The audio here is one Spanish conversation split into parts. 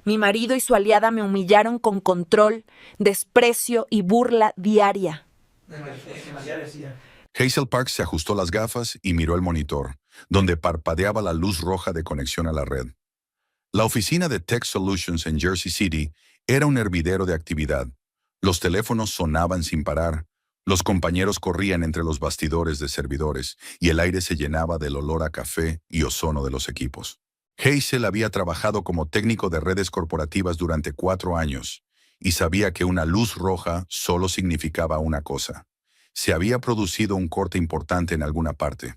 Mi marido y su aliada me humillaron con control, desprecio y burla diaria. Hazel Parks se ajustó las gafas y miró el monitor, donde parpadeaba la luz roja de conexión a la red. La oficina de Tech Solutions en Jersey City era un hervidero de actividad. Los teléfonos sonaban sin parar, los compañeros corrían entre los bastidores de servidores y el aire se llenaba del olor a café y ozono de los equipos. Hazel había trabajado como técnico de redes corporativas durante 4 años y sabía que una luz roja solo significaba una cosa. Se había producido un corte importante en alguna parte,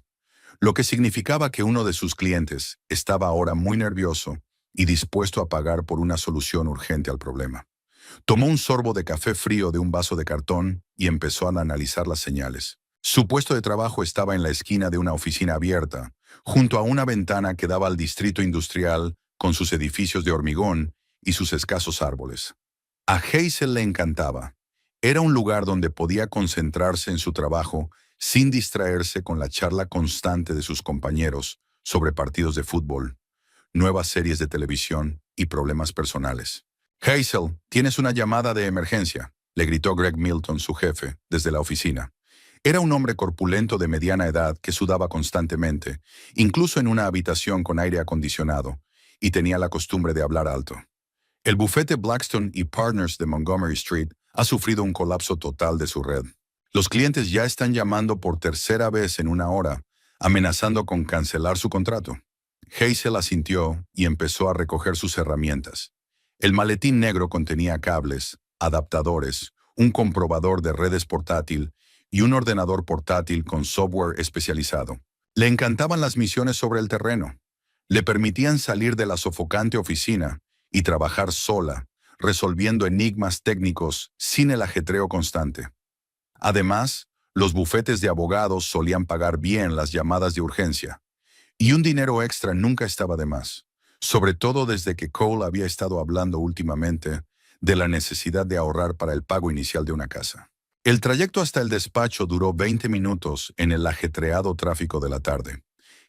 lo que significaba que uno de sus clientes estaba ahora muy nervioso y dispuesto a pagar por una solución urgente al problema. Tomó un sorbo de café frío de un vaso de cartón y empezó a analizar las señales. Su puesto de trabajo estaba en la esquina de una oficina abierta, junto a una ventana que daba al distrito industrial con sus edificios de hormigón y sus escasos árboles. A Hazel le encantaba. Era un lugar donde podía concentrarse en su trabajo sin distraerse con la charla constante de sus compañeros sobre partidos de fútbol, nuevas series de televisión y problemas personales. «Hazel, tienes una llamada de emergencia», le gritó Greg Milton, su jefe, desde la oficina. Era un hombre corpulento de mediana edad que sudaba constantemente, incluso en una habitación con aire acondicionado, y tenía la costumbre de hablar alto. El bufete Blackstone y Partners de Montgomery Street ha sufrido un colapso total de su red. Los clientes ya están llamando por tercera vez en una hora, amenazando con cancelar su contrato. Hazel asintió y empezó a recoger sus herramientas. El maletín negro contenía cables, adaptadores, un comprobador de redes portátil y un ordenador portátil con software especializado. Le encantaban las misiones sobre el terreno. Le permitían salir de la sofocante oficina y trabajar sola, resolviendo enigmas técnicos sin el ajetreo constante. Además, los bufetes de abogados solían pagar bien las llamadas de urgencia, y un dinero extra nunca estaba de más, sobre todo desde que Cole había estado hablando últimamente de la necesidad de ahorrar para el pago inicial de una casa. El trayecto hasta el despacho duró 20 minutos en el ajetreado tráfico de la tarde.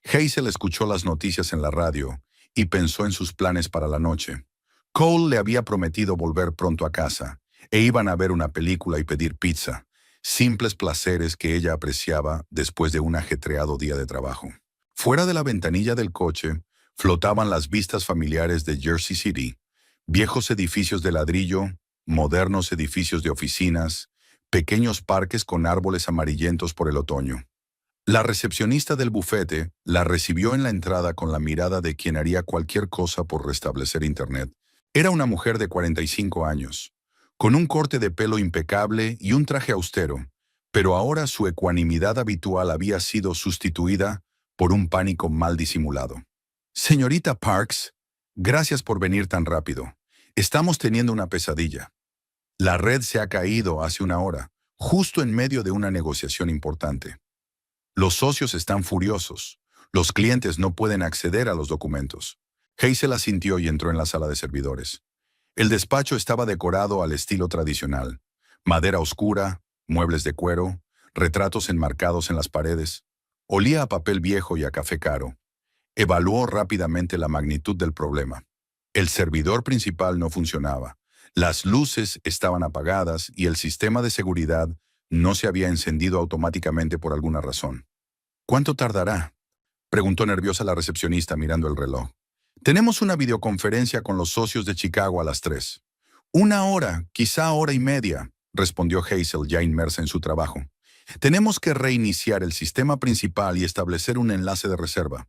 Hazel escuchó las noticias en la radio y pensó en sus planes para la noche. Cole le había prometido volver pronto a casa, e iban a ver una película y pedir pizza, simples placeres que ella apreciaba después de un ajetreado día de trabajo. Fuera de la ventanilla del coche, flotaban las vistas familiares de Jersey City, viejos edificios de ladrillo, modernos edificios de oficinas, pequeños parques con árboles amarillentos por el otoño. La recepcionista del bufete la recibió en la entrada con la mirada de quien haría cualquier cosa por restablecer Internet. Era una mujer de 45 años, con un corte de pelo impecable y un traje austero, pero ahora su ecuanimidad habitual había sido sustituida por un pánico mal disimulado. «Señorita Parks, gracias por venir tan rápido. Estamos teniendo una pesadilla. La red se ha caído hace una hora, justo en medio de una negociación importante. Los socios están furiosos. Los clientes no pueden acceder a los documentos». Hazel asintió y entró en la sala de servidores. El despacho estaba decorado al estilo tradicional. Madera oscura, muebles de cuero, retratos enmarcados en las paredes. Olía a papel viejo y a café caro. Evaluó rápidamente la magnitud del problema. El servidor principal no funcionaba. Las luces estaban apagadas y el sistema de seguridad no se había encendido automáticamente por alguna razón. «¿Cuánto tardará?», preguntó nerviosa la recepcionista mirando el reloj. «Tenemos una videoconferencia con los socios de Chicago a las 3. «1 hora, quizá hora y media», respondió Hazel ya inmersa en su trabajo. «Tenemos que reiniciar el sistema principal y establecer un enlace de reserva.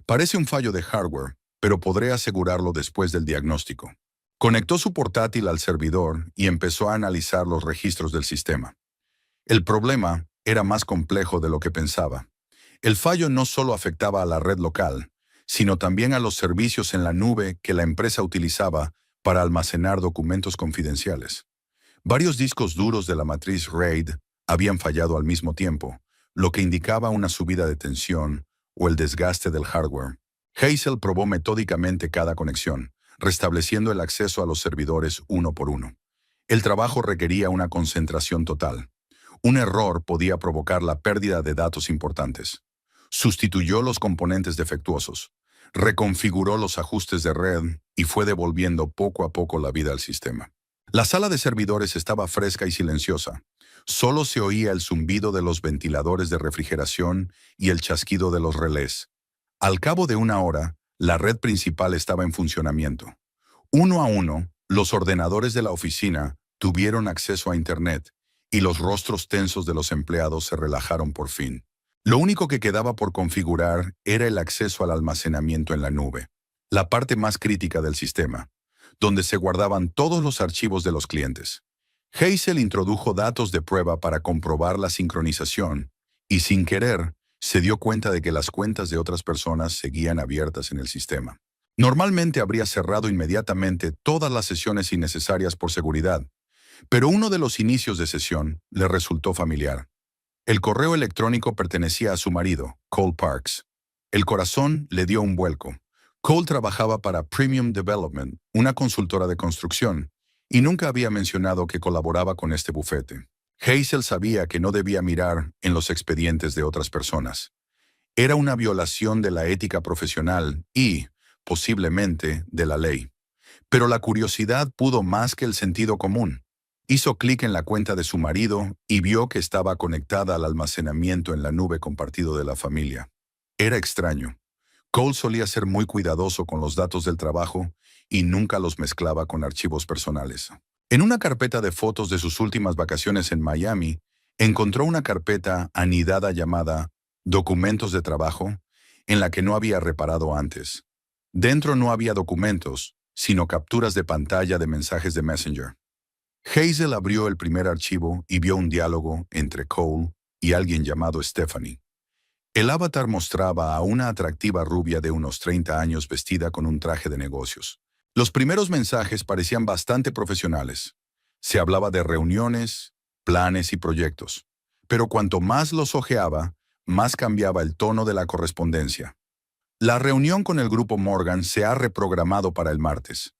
Parece un fallo de hardware, pero podré asegurarlo después del diagnóstico». Conectó su portátil al servidor y empezó a analizar los registros del sistema. El problema era más complejo de lo que pensaba. El fallo no solo afectaba a la red local, sino también a los servicios en la nube que la empresa utilizaba para almacenar documentos confidenciales. Varios discos duros de la matriz RAID habían fallado al mismo tiempo, lo que indicaba una subida de tensión o el desgaste del hardware. Hazel probó metódicamente cada conexión, restableciendo el acceso a los servidores uno por uno. El trabajo requería una concentración total. Un error podía provocar la pérdida de datos importantes. Sustituyó los componentes defectuosos, reconfiguró los ajustes de red y fue devolviendo poco a poco la vida al sistema. La sala de servidores estaba fresca y silenciosa. Solo se oía el zumbido de los ventiladores de refrigeración y el chasquido de los relés. Al cabo de una hora, la red principal estaba en funcionamiento. Uno a uno, los ordenadores de la oficina tuvieron acceso a Internet y los rostros tensos de los empleados se relajaron por fin. Lo único que quedaba por configurar era el acceso al almacenamiento en la nube, la parte más crítica del sistema, donde se guardaban todos los archivos de los clientes. Hazel introdujo datos de prueba para comprobar la sincronización y, sin querer, se dio cuenta de que las cuentas de otras personas seguían abiertas en el sistema. Normalmente habría cerrado inmediatamente todas las sesiones innecesarias por seguridad, pero uno de los inicios de sesión le resultó familiar. El correo electrónico pertenecía a su marido, Cole Parks. El corazón le dio un vuelco. Cole trabajaba para Premium Development, una consultora de construcción, y nunca había mencionado que colaboraba con este bufete. Hazel sabía que no debía mirar en los expedientes de otras personas. Era una violación de la ética profesional y, posiblemente, de la ley. Pero la curiosidad pudo más que el sentido común. Hizo clic en la cuenta de su marido y vio que estaba conectada al almacenamiento en la nube compartido de la familia. Era extraño. Cole solía ser muy cuidadoso con los datos del trabajo y nunca los mezclaba con archivos personales. En una carpeta de fotos de sus últimas vacaciones en Miami, encontró una carpeta anidada llamada Documentos de Trabajo, en la que no había reparado antes. Dentro no había documentos, sino capturas de pantalla de mensajes de Messenger. Hazel abrió el primer archivo y vio un diálogo entre Cole y alguien llamado Stephanie. El avatar mostraba a una atractiva rubia de unos 30 años vestida con un traje de negocios. Los primeros mensajes parecían bastante profesionales. Se hablaba de reuniones, planes y proyectos. Pero cuanto más los hojeaba, más cambiaba el tono de la correspondencia. La reunión con el grupo Morgan se ha reprogramado para el martes.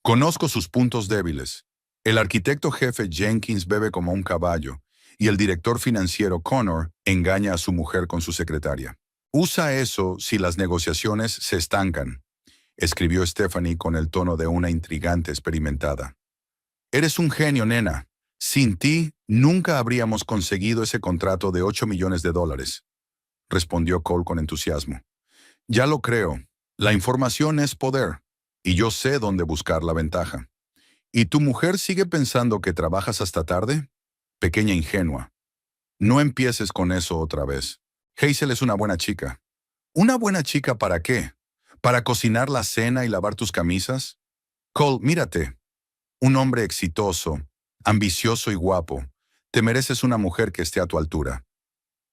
Conozco sus puntos débiles. El arquitecto jefe Jenkins bebe como un caballo y el director financiero Connor engaña a su mujer con su secretaria. Usa eso si las negociaciones se estancan, escribió Stephanie con el tono de una intrigante experimentada. Eres un genio, nena. Sin ti, nunca habríamos conseguido ese contrato de $8 millones, respondió Cole con entusiasmo. Ya lo creo. La información es poder, y yo sé dónde buscar la ventaja. ¿Y tu mujer sigue pensando que trabajas hasta tarde? Pequeña ingenua. No empieces con eso otra vez. Hazel es una buena chica. ¿Una buena chica para qué? ¿Para cocinar la cena y lavar tus camisas? Cole, mírate. Un hombre exitoso, ambicioso y guapo. Te mereces una mujer que esté a tu altura.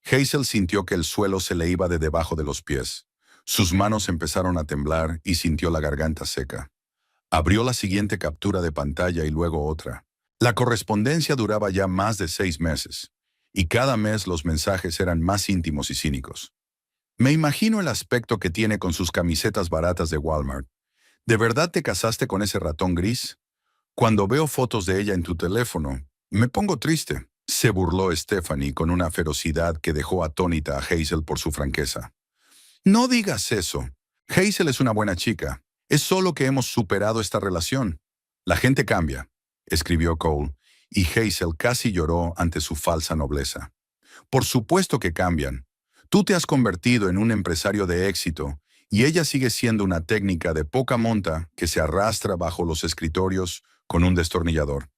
Hazel sintió que el suelo se le iba de debajo de los pies. Sus manos empezaron a temblar y sintió la garganta seca. Abrió la siguiente captura de pantalla y luego otra. La correspondencia duraba ya más de 6 meses, y cada mes los mensajes eran más íntimos y cínicos. Me imagino el aspecto que tiene con sus camisetas baratas de Walmart. ¿De verdad te casaste con ese ratón gris? Cuando veo fotos de ella en tu teléfono, me pongo triste. Se burló Stephanie con una ferocidad que dejó atónita a Hazel por su franqueza. No digas eso. Hazel es una buena chica. Es solo que hemos superado esta relación. La gente cambia, escribió Cole, y Hazel casi lloró ante su falsa nobleza. Por supuesto que cambian. Tú te has convertido en un empresario de éxito y ella sigue siendo una técnica de poca monta que se arrastra bajo los escritorios con un destornillador.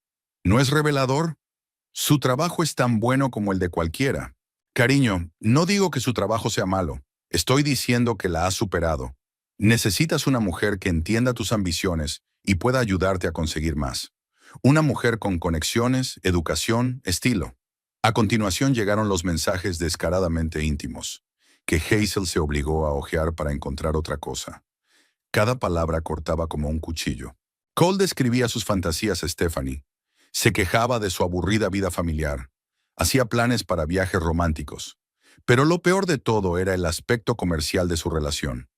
¿No es revelador? Su trabajo es tan bueno como el de cualquiera. Cariño, no digo que su trabajo sea malo. Estoy diciendo que la has superado. Necesitas una mujer que entienda tus ambiciones y pueda ayudarte a conseguir más. Una mujer con conexiones, educación, estilo. A continuación llegaron los mensajes descaradamente íntimos, que Hazel se obligó a hojear para encontrar otra cosa. Cada palabra cortaba como un cuchillo. Cole describía sus fantasías a Stephanie. Se quejaba de su aburrida vida familiar. Hacía planes para viajes románticos. Pero lo peor de todo era el aspecto comercial de su relación.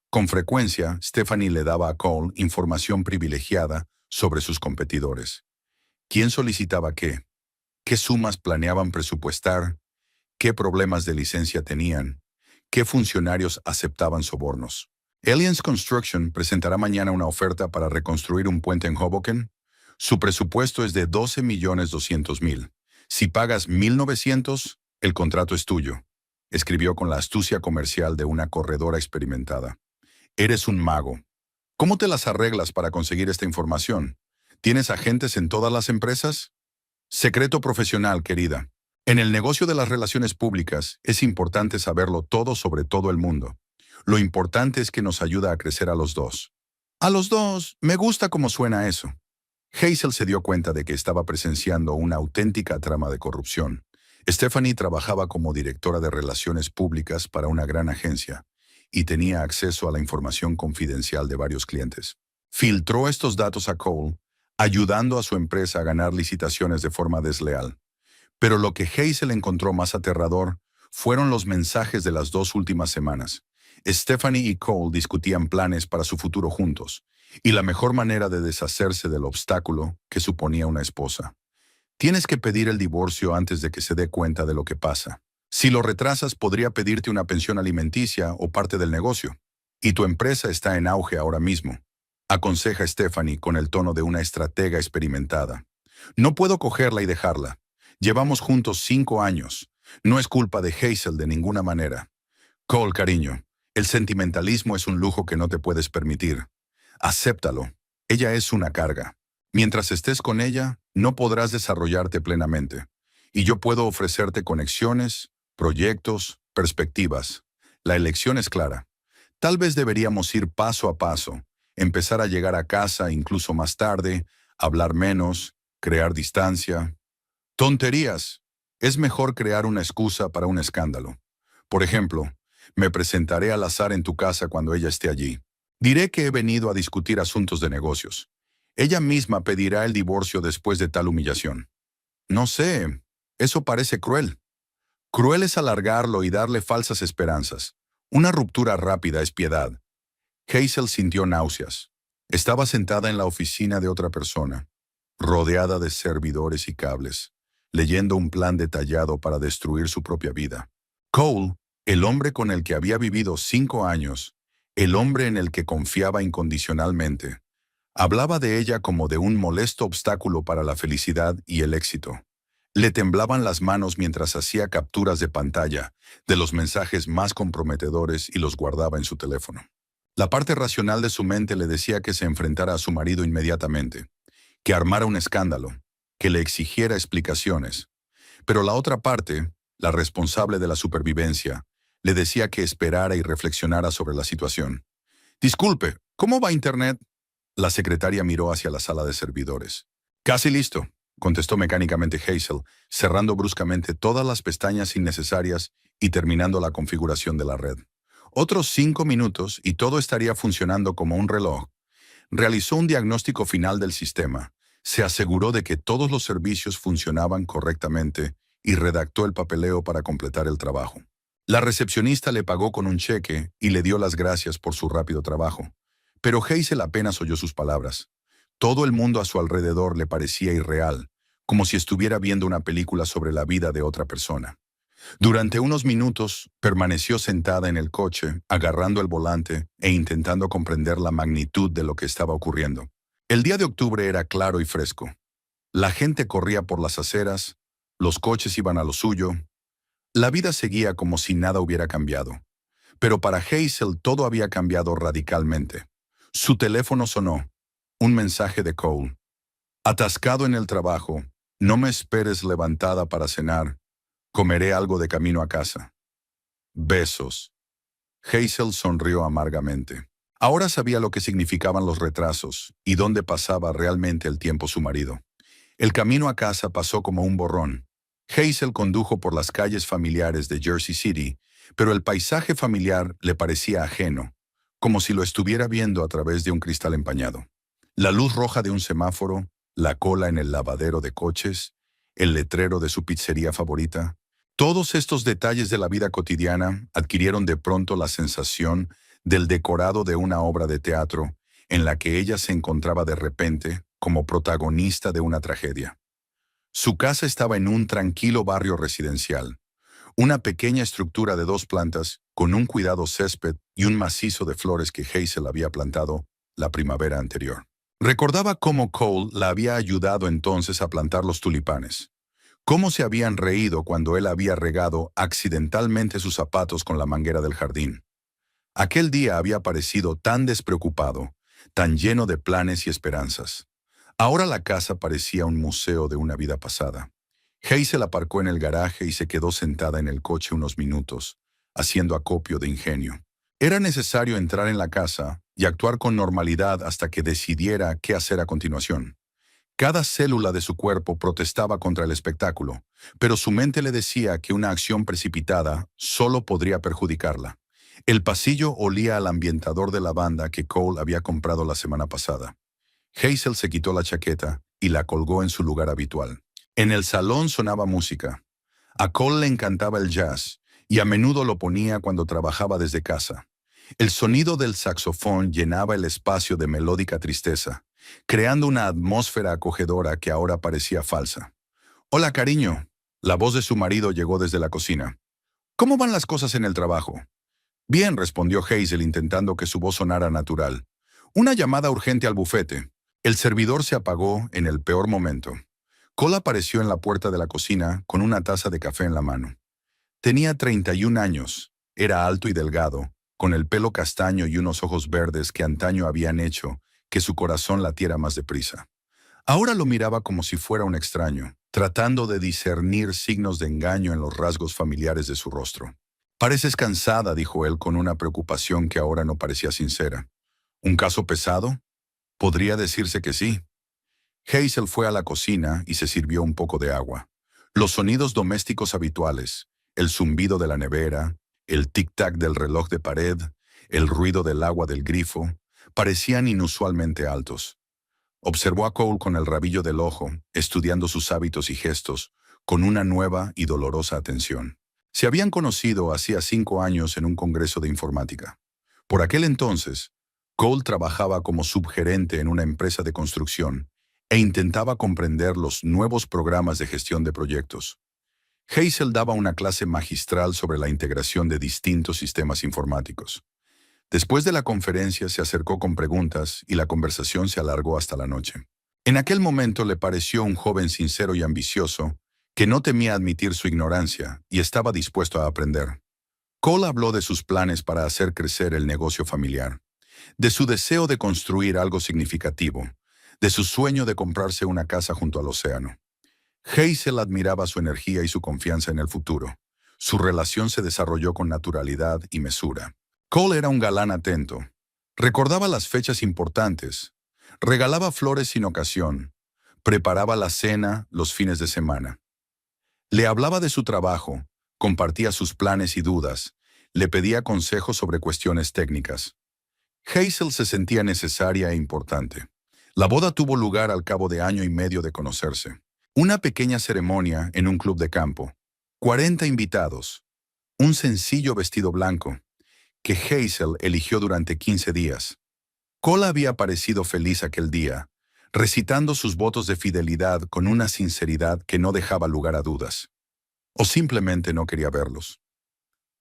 Con frecuencia, Stephanie le daba a Cole información privilegiada sobre sus competidores. ¿Quién solicitaba qué? ¿Qué sumas planeaban presupuestar? ¿Qué problemas de licencia tenían? ¿Qué funcionarios aceptaban sobornos? Alliance Construction presentará mañana una oferta para reconstruir un puente en Hoboken. Su presupuesto es de $12.200.000. Si pagas $1.900.000, el contrato es tuyo, escribió con la astucia comercial de una corredora experimentada. Eres un mago. ¿Cómo te las arreglas para conseguir esta información? ¿Tienes agentes en todas las empresas? Secreto profesional, querida. En el negocio de las relaciones públicas es importante saberlo todo sobre todo el mundo. Lo importante es que nos ayuda a crecer a los dos. A los dos, me gusta cómo suena eso. Hazel se dio cuenta de que estaba presenciando una auténtica trama de corrupción. Stephanie trabajaba como directora de relaciones públicas para una gran agencia y tenía acceso a la información confidencial de varios clientes. Filtró estos datos a Cole, ayudando a su empresa a ganar licitaciones de forma desleal. Pero lo que Hazel encontró más aterrador fueron los mensajes de las 2 últimas semanas. Stephanie y Cole discutían planes para su futuro juntos, y la mejor manera de deshacerse del obstáculo que suponía una esposa. Tienes que pedir el divorcio antes de que se dé cuenta de lo que pasa. Si lo retrasas, podría pedirte una pensión alimenticia o parte del negocio. Y tu empresa está en auge ahora mismo, aconseja Stephanie con el tono de una estratega experimentada. No puedo cogerla y dejarla. Llevamos juntos 5 años. No es culpa de Hazel de ninguna manera. Cole, cariño, el sentimentalismo es un lujo que no te puedes permitir. Acéptalo. Ella es una carga. Mientras estés con ella, no podrás desarrollarte plenamente. Y yo puedo ofrecerte conexiones, proyectos, perspectivas. La elección es clara. Tal vez deberíamos ir paso a paso, empezar a llegar a casa incluso más tarde, hablar menos, crear distancia. Tonterías. Es mejor crear una excusa para un escándalo. Por ejemplo, me presentaré al azar en tu casa cuando ella esté allí. Diré que he venido a discutir asuntos de negocios. Ella misma pedirá el divorcio después de tal humillación. No sé, eso parece cruel. Cruel es alargarlo y darle falsas esperanzas. Una ruptura rápida es piedad. Hazel sintió náuseas. Estaba sentada en la oficina de otra persona, rodeada de servidores y cables, leyendo un plan detallado para destruir su propia vida. Cole, el hombre con el que había vivido 5 años, el hombre en el que confiaba incondicionalmente, hablaba de ella como de un molesto obstáculo para la felicidad y el éxito. Le temblaban las manos mientras hacía capturas de pantalla de los mensajes más comprometedores y los guardaba en su teléfono. La parte racional de su mente le decía que se enfrentara a su marido inmediatamente, que armara un escándalo, que le exigiera explicaciones. Pero la otra parte, la responsable de la supervivencia, le decía que esperara y reflexionara sobre la situación. «Disculpe, ¿cómo va Internet?» La secretaria miró hacia la sala de servidores. «Casi listo», contestó mecánicamente Hazel, cerrando bruscamente todas las pestañas innecesarias y terminando la configuración de la red. Otros 5 minutos y todo estaría funcionando como un reloj. Realizó un diagnóstico final del sistema, se aseguró de que todos los servicios funcionaban correctamente y redactó el papeleo para completar el trabajo. La recepcionista le pagó con un cheque y le dio las gracias por su rápido trabajo. Pero Hazel apenas oyó sus palabras. Todo el mundo a su alrededor le parecía irreal, como si estuviera viendo una película sobre la vida de otra persona. Durante unos minutos, permaneció sentada en el coche, agarrando el volante e intentando comprender la magnitud de lo que estaba ocurriendo. El día de octubre era claro y fresco. La gente corría por las aceras, los coches iban a lo suyo. La vida seguía como si nada hubiera cambiado. Pero para Hazel todo había cambiado radicalmente. Su teléfono sonó. Un mensaje de Cole. «Atascado en el trabajo. No me esperes levantada para cenar. Comeré algo de camino a casa. Besos». Hazel sonrió amargamente. Ahora sabía lo que significaban los retrasos y dónde pasaba realmente el tiempo su marido. El camino a casa pasó como un borrón. Hazel condujo por las calles familiares de Jersey City, pero el paisaje familiar le parecía ajeno, como si lo estuviera viendo a través de un cristal empañado. La luz roja de un semáforo, la cola en el lavadero de coches, el letrero de su pizzería favorita. Todos estos detalles de la vida cotidiana adquirieron de pronto la sensación del decorado de una obra de teatro en la que ella se encontraba de repente como protagonista de una tragedia. Su casa estaba en un tranquilo barrio residencial, una pequeña estructura de 2 plantas con un cuidado césped y un macizo de flores que Hazel había plantado la primavera anterior. Recordaba cómo Cole la había ayudado entonces a plantar los tulipanes, cómo se habían reído cuando él había regado accidentalmente sus zapatos con la manguera del jardín. Aquel día había parecido tan despreocupado, tan lleno de planes y esperanzas. Ahora la casa parecía un museo de una vida pasada. Hazel aparcó en el garaje y se quedó sentada en el coche unos minutos, haciendo acopio de ingenio. Era necesario entrar en la casa y actuar con normalidad hasta que decidiera qué hacer a continuación. Cada célula de su cuerpo protestaba contra el espectáculo, pero su mente le decía que una acción precipitada solo podría perjudicarla. El pasillo olía al ambientador de lavanda que Cole había comprado la semana pasada. Hazel se quitó la chaqueta y la colgó en su lugar habitual. En el salón sonaba música. A Cole le encantaba el jazz y a menudo lo ponía cuando trabajaba desde casa. El sonido del saxofón llenaba el espacio de melódica tristeza, creando una atmósfera acogedora que ahora parecía falsa. «Hola, cariño». La voz de su marido llegó desde la cocina. «¿Cómo van las cosas en el trabajo?» «Bien», respondió Hazel intentando que su voz sonara natural. «Una llamada urgente al bufete». El servidor se apagó en el peor momento. Cole apareció en la puerta de la cocina con una taza de café en la mano. Tenía 31 años, era alto y delgado, con el pelo castaño y unos ojos verdes que antaño habían hecho que su corazón latiera más deprisa. Ahora lo miraba como si fuera un extraño, tratando de discernir signos de engaño en los rasgos familiares de su rostro. «Pareces cansada», dijo él con una preocupación que ahora no parecía sincera. «¿Un caso pesado?» «Podría decirse que sí». Hazel fue a la cocina y se sirvió un poco de agua. Los sonidos domésticos habituales, el zumbido de la nevera, el tic-tac del reloj de pared, el ruido del agua del grifo, parecían inusualmente altos. Observó a Cole con el rabillo del ojo, estudiando sus hábitos y gestos, con una nueva y dolorosa atención. Se habían conocido hacía 5 años en un congreso de informática. Por aquel entonces, Cole trabajaba como subgerente en una empresa de construcción e intentaba comprender los nuevos programas de gestión de proyectos. Hazel daba una clase magistral sobre la integración de distintos sistemas informáticos. Después de la conferencia se acercó con preguntas y la conversación se alargó hasta la noche. En aquel momento le pareció un joven sincero y ambicioso que no temía admitir su ignorancia y estaba dispuesto a aprender. Cole habló de sus planes para hacer crecer el negocio familiar, de su deseo de construir algo significativo, de su sueño de comprarse una casa junto al océano. Hazel admiraba su energía y su confianza en el futuro. Su relación se desarrolló con naturalidad y mesura. Cole era un galán atento. Recordaba las fechas importantes. Regalaba flores sin ocasión. Preparaba la cena los fines de semana. Le hablaba de su trabajo, compartía sus planes y dudas, le pedía consejos sobre cuestiones técnicas. Hazel se sentía necesaria e importante. La boda tuvo lugar al cabo de 1 año y medio de conocerse. Una pequeña ceremonia en un club de campo. 40 invitados. Un sencillo vestido blanco, que Hazel eligió durante 15 días. Cole había parecido feliz aquel día, recitando sus votos de fidelidad con una sinceridad que no dejaba lugar a dudas. O simplemente no quería verlos.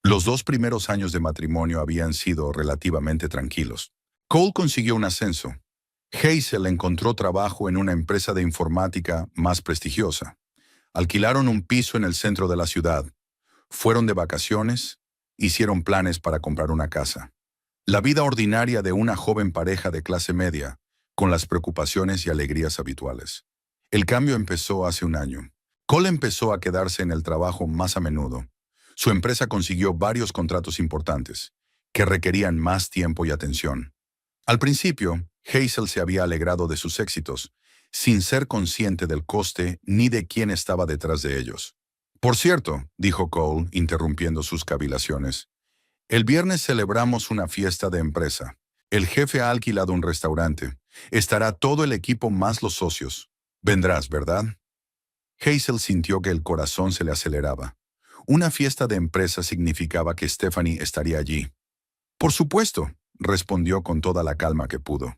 Los 2 primeros años de matrimonio habían sido relativamente tranquilos. Cole consiguió un ascenso. Hazel encontró trabajo en una empresa de informática más prestigiosa. Alquilaron un piso en el centro de la ciudad. Fueron de vacaciones, hicieron planes para comprar una casa. La vida ordinaria de una joven pareja de clase media, con las preocupaciones y alegrías habituales. El cambio empezó hace 1 año. Cole empezó a quedarse en el trabajo más a menudo. Su empresa consiguió varios contratos importantes, que requerían más tiempo y atención. Al principio, Hazel se había alegrado de sus éxitos, sin ser consciente del coste ni de quién estaba detrás de ellos. «Por cierto», dijo Cole, interrumpiendo sus cavilaciones, «el viernes celebramos una fiesta de empresa. El jefe ha alquilado un restaurante. Estará todo el equipo más los socios. Vendrás, ¿verdad?» Hazel sintió que el corazón se le aceleraba. Una fiesta de empresa significaba que Stephanie estaría allí. «Por supuesto», respondió con toda la calma que pudo.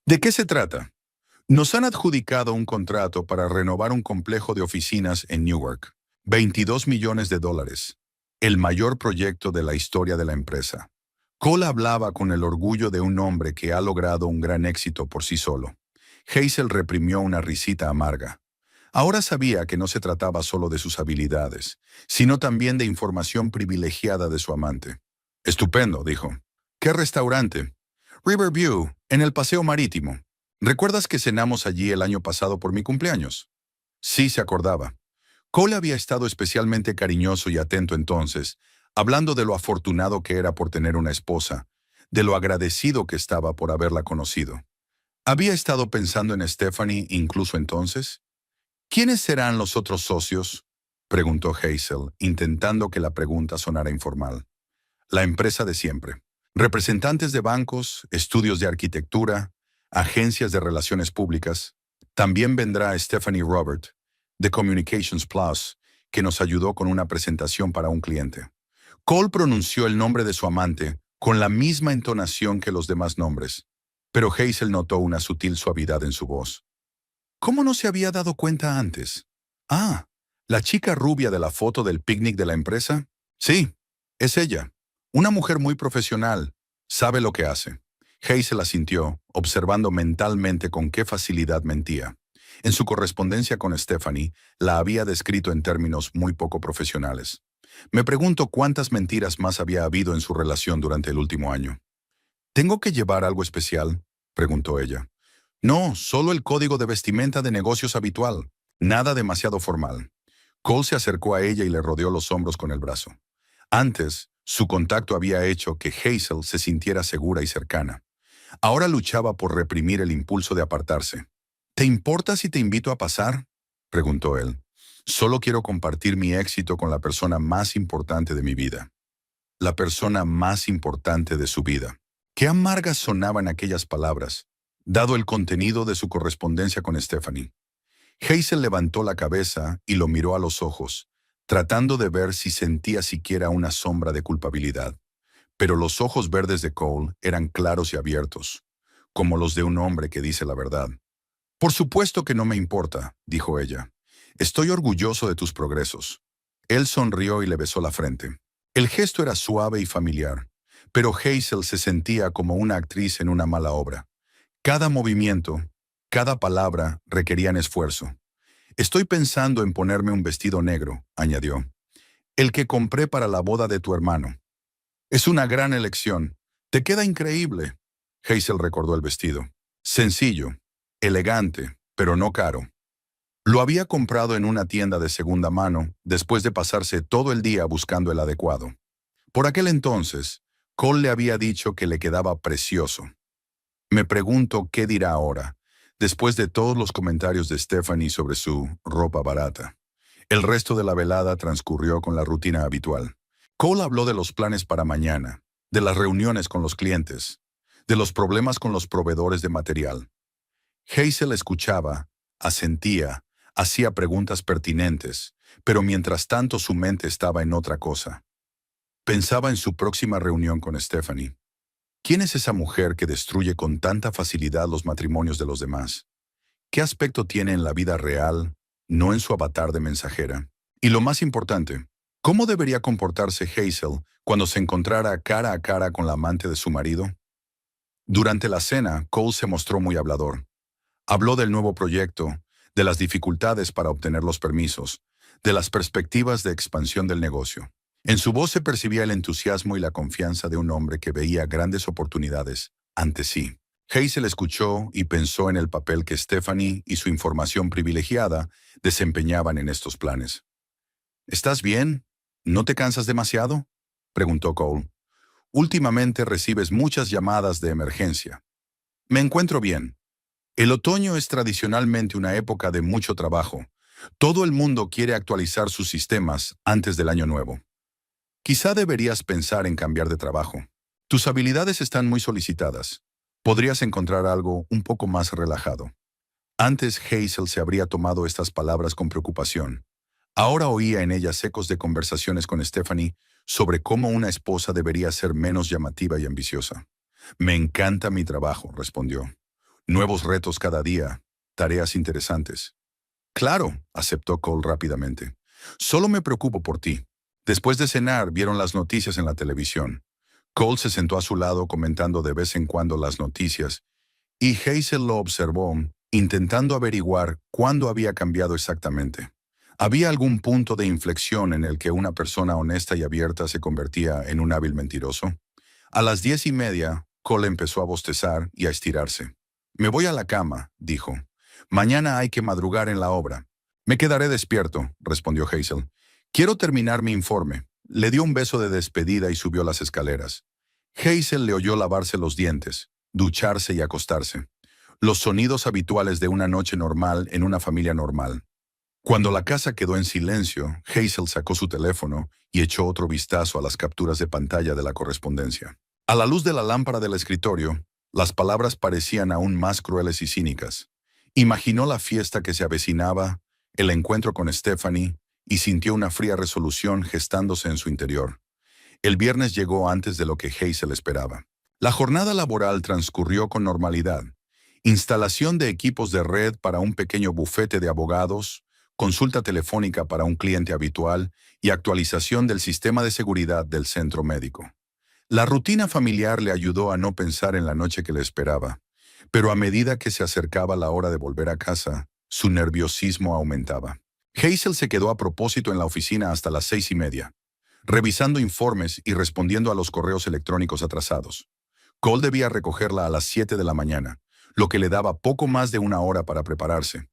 «¿De qué se trata?» «Nos han adjudicado un contrato para renovar un complejo de oficinas en Newark. $22 millones. el mayor proyecto de la historia de la empresa. Cole hablaba con el orgullo de un hombre que ha logrado un gran éxito por sí solo. Hazel reprimió una risita amarga. Ahora sabía que no se trataba solo de sus habilidades, sino también de información privilegiada de su amante. Estupendo, dijo. ¿Qué restaurante? Riverview, en el Paseo Marítimo. ¿Recuerdas que cenamos allí el año pasado por mi cumpleaños? Sí, se acordaba. Cole había estado especialmente cariñoso y atento entonces, hablando de lo afortunado que era por tener una esposa, de lo agradecido que estaba por haberla conocido. ¿Había estado pensando en Stephanie incluso entonces? ¿Quiénes serán los otros socios?, preguntó Hazel, intentando que la pregunta sonara informal. La empresa de siempre. Representantes de bancos, estudios de arquitectura, agencias de relaciones públicas. También vendrá Stephanie Robert, de Communications Plus, que nos ayudó con una presentación para un cliente. Cole pronunció el nombre de su amante con la misma entonación que los demás nombres, pero Hazel notó una sutil suavidad en su voz. ¿Cómo no se había dado cuenta antes? Ah, ¿la chica rubia de la foto del picnic de la empresa? Sí, es ella. Una mujer muy profesional. Sabe lo que hace. Hazel asintió, observando mentalmente con qué facilidad mentía. En su correspondencia con Stephanie, la había descrito en términos muy poco profesionales. Me pregunto cuántas mentiras más había habido en su relación durante el último año. ¿Tengo que llevar algo especial?, preguntó ella. No, solo el código de vestimenta de negocios habitual. Nada demasiado formal. Cole se acercó a ella y le rodeó los hombros con el brazo. Antes, su contacto había hecho que Hazel se sintiera segura y cercana. Ahora luchaba por reprimir el impulso de apartarse. ¿Te importa si te invito a pasar?, preguntó él. Solo quiero compartir mi éxito con la persona más importante de mi vida. La persona más importante de su vida. Qué amargas sonaban aquellas palabras, dado el contenido de su correspondencia con Stephanie. Hazel levantó la cabeza y lo miró a los ojos, tratando de ver si sentía siquiera una sombra de culpabilidad. Pero los ojos verdes de Cole eran claros y abiertos, como los de un hombre que dice la verdad. Por supuesto que no me importa, dijo ella. Estoy orgulloso de tus progresos. Él sonrió y le besó la frente. El gesto era suave y familiar, pero Hazel se sentía como una actriz en una mala obra. Cada movimiento, cada palabra requerían esfuerzo. Estoy pensando en ponerme un vestido negro, añadió. El que compré para la boda de tu hermano. Es una gran elección. Te queda increíble. Hazel recordó el vestido. Sencillo, elegante, pero no caro. Lo había comprado en una tienda de segunda mano después de pasarse todo el día buscando el adecuado. Por aquel entonces, Cole le había dicho que le quedaba precioso. Me pregunto qué dirá ahora, después de todos los comentarios de Stephanie sobre su ropa barata. El resto de la velada transcurrió con la rutina habitual. Cole habló de los planes para mañana, de las reuniones con los clientes, de los problemas con los proveedores de material. Hazel escuchaba, asentía, hacía preguntas pertinentes, pero mientras tanto su mente estaba en otra cosa. Pensaba en su próxima reunión con Stephanie. ¿Quién es esa mujer que destruye con tanta facilidad los matrimonios de los demás? ¿Qué aspecto tiene en la vida real, no en su avatar de mensajera? Y lo más importante, ¿cómo debería comportarse Hazel cuando se encontrara cara a cara con la amante de su marido? Durante la cena, Cole se mostró muy hablador. Habló del nuevo proyecto, de las dificultades para obtener los permisos, de las perspectivas de expansión del negocio. En su voz se percibía el entusiasmo y la confianza de un hombre que veía grandes oportunidades ante sí. Hazel escuchó y pensó en el papel que Stephanie y su información privilegiada desempeñaban en estos planes. ¿Estás bien? ¿No te cansas demasiado?, preguntó Cole. Últimamente recibes muchas llamadas de emergencia. Me encuentro bien. El otoño es tradicionalmente una época de mucho trabajo. Todo el mundo quiere actualizar sus sistemas antes del año nuevo. Quizá deberías pensar en cambiar de trabajo. Tus habilidades están muy solicitadas. Podrías encontrar algo un poco más relajado. Antes Hazel se habría tomado estas palabras con preocupación. Ahora oía en ellas ecos de conversaciones con Stephanie sobre cómo una esposa debería ser menos llamativa y ambiciosa. Me encanta mi trabajo, respondió. Nuevos retos cada día, tareas interesantes. Claro, aceptó Cole rápidamente. Solo me preocupo por ti. Después de cenar, vieron las noticias en la televisión. Cole se sentó a su lado comentando de vez en cuando las noticias, y Hazel lo observó, intentando averiguar cuándo había cambiado exactamente. ¿Había algún punto de inflexión en el que una persona honesta y abierta se convertía en un hábil mentiroso? A las 10:30, Cole empezó a bostezar y a estirarse. «Me voy a la cama», dijo. «Mañana hay que madrugar en la obra». «Me quedaré despierto», respondió Hazel. «Quiero terminar mi informe». Le dio un beso de despedida y subió las escaleras. Hazel le oyó lavarse los dientes, ducharse y acostarse. Los sonidos habituales de una noche normal en una familia normal. Cuando la casa quedó en silencio, Hazel sacó su teléfono y echó otro vistazo a las capturas de pantalla de la correspondencia. A la luz de la lámpara del escritorio, las palabras parecían aún más crueles y cínicas. Imaginó la fiesta que se avecinaba, el encuentro con Stephanie, y sintió una fría resolución gestándose en su interior. El viernes llegó antes de lo que Hazel esperaba. La jornada laboral transcurrió con normalidad. Instalación de equipos de red para un pequeño bufete de abogados, consulta telefónica para un cliente habitual y actualización del sistema de seguridad del centro médico. La rutina familiar le ayudó a no pensar en la noche que le esperaba, pero a medida que se acercaba la hora de volver a casa, su nerviosismo aumentaba. Hazel se quedó a propósito en la oficina hasta las 6:30, revisando informes y respondiendo a los correos electrónicos atrasados. Cole debía recogerla a las 7 de la mañana, lo que le daba poco más de una hora para prepararse.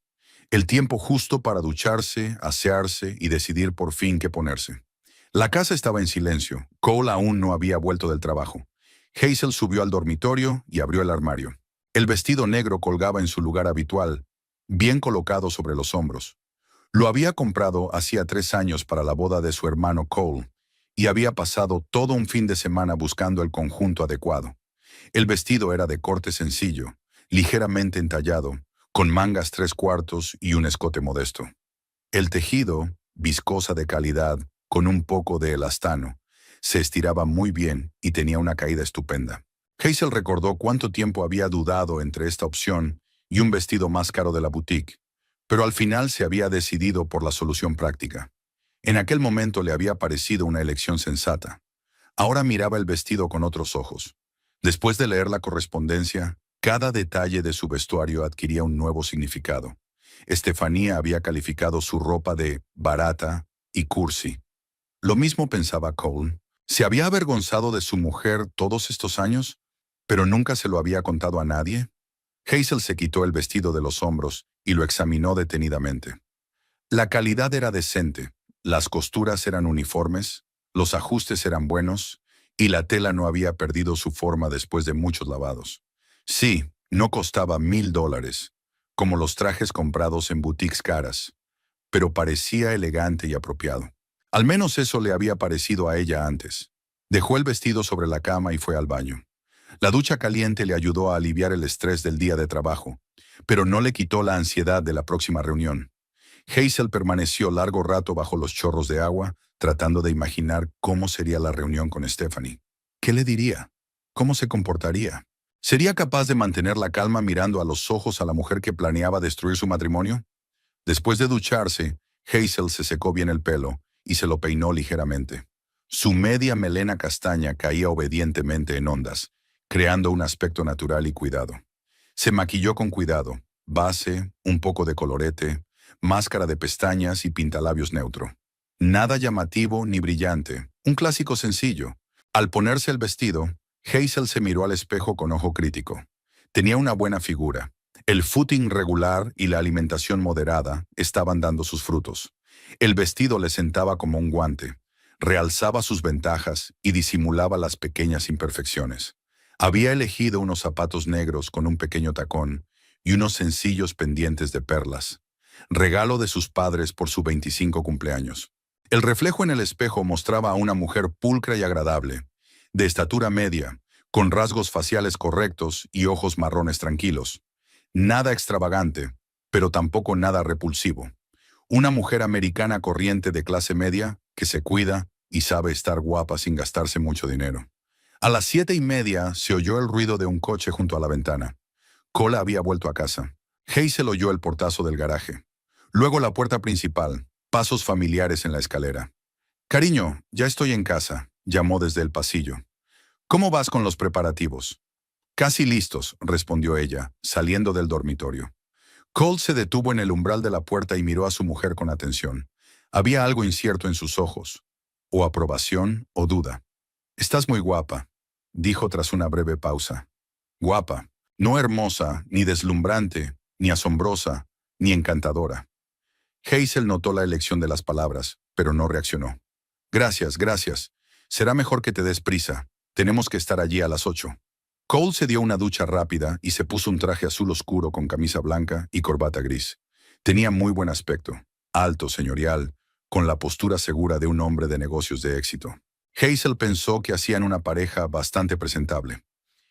El tiempo justo para ducharse, asearse y decidir por fin qué ponerse. La casa estaba en silencio. Cole aún no había vuelto del trabajo. Hazel subió al dormitorio y abrió el armario. El vestido negro colgaba en su lugar habitual, bien colocado sobre los hombros. Lo había comprado hacía 3 años para la boda de su hermano Cole, y había pasado todo un fin de semana buscando el conjunto adecuado. El vestido era de corte sencillo, ligeramente entallado, con mangas 3/4 y un escote modesto. El tejido, viscosa de calidad, con un poco de elastano, se estiraba muy bien y tenía una caída estupenda. Hazel recordó cuánto tiempo había dudado entre esta opción y un vestido más caro de la boutique, pero al final se había decidido por la solución práctica. En aquel momento le había parecido una elección sensata. Ahora miraba el vestido con otros ojos. Después de leer la correspondencia, cada detalle de su vestuario adquiría un nuevo significado. Estefanía había calificado su ropa de barata y cursi. Lo mismo pensaba Cole. ¿Se había avergonzado de su mujer todos estos años, pero nunca se lo había contado a nadie? Hazel se quitó el vestido de los hombros y lo examinó detenidamente. La calidad era decente, las costuras eran uniformes, los ajustes eran buenos y la tela no había perdido su forma después de muchos lavados. Sí, no costaba $1,000, como los trajes comprados en boutiques caras, pero parecía elegante y apropiado. Al menos eso le había parecido a ella antes. Dejó el vestido sobre la cama y fue al baño. La ducha caliente le ayudó a aliviar el estrés del día de trabajo, pero no le quitó la ansiedad de la próxima reunión. Hazel permaneció largo rato bajo los chorros de agua, tratando de imaginar cómo sería la reunión con Stephanie. ¿Qué le diría? ¿Cómo se comportaría? ¿Sería capaz de mantener la calma mirando a los ojos a la mujer que planeaba destruir su matrimonio? Después de ducharse, Hazel se secó bien el pelo y se lo peinó ligeramente. Su media melena castaña caía obedientemente en ondas, creando un aspecto natural y cuidado. Se maquilló con cuidado, base, un poco de colorete, máscara de pestañas y pintalabios neutro. Nada llamativo ni brillante, un clásico sencillo. Al ponerse el vestido, Hazel se miró al espejo con ojo crítico. Tenía una buena figura. El footing regular y la alimentación moderada estaban dando sus frutos. El vestido le sentaba como un guante, realzaba sus ventajas y disimulaba las pequeñas imperfecciones. Había elegido unos zapatos negros con un pequeño tacón y unos sencillos pendientes de perlas, regalo de sus padres por su 25 cumpleaños. El reflejo en el espejo mostraba a una mujer pulcra y agradable, de estatura media, con rasgos faciales correctos y ojos marrones tranquilos. Nada extravagante, pero tampoco nada repulsivo. Una mujer americana corriente de clase media que se cuida y sabe estar guapa sin gastarse mucho dinero. A las 7:30 se oyó el ruido de un coche junto a la ventana. Cole había vuelto a casa. Hazel oyó el portazo del garaje. Luego la puerta principal, pasos familiares en la escalera. Cariño, ya estoy en casa, llamó desde el pasillo. ¿Cómo vas con los preparativos? Casi listos, respondió ella, saliendo del dormitorio. Cole se detuvo en el umbral de la puerta y miró a su mujer con atención. Había algo incierto en sus ojos, o aprobación o duda. Estás muy guapa, dijo tras una breve pausa. Guapa, no hermosa, ni deslumbrante, ni asombrosa, ni encantadora. Hazel notó la elección de las palabras, pero no reaccionó. Gracias, gracias. Será mejor que te des prisa. Tenemos que estar allí a las 8. Cole se dio una ducha rápida y se puso un traje azul oscuro con camisa blanca y corbata gris. Tenía muy buen aspecto, alto, señorial, con la postura segura de un hombre de negocios de éxito. Hazel pensó que hacían una pareja bastante presentable.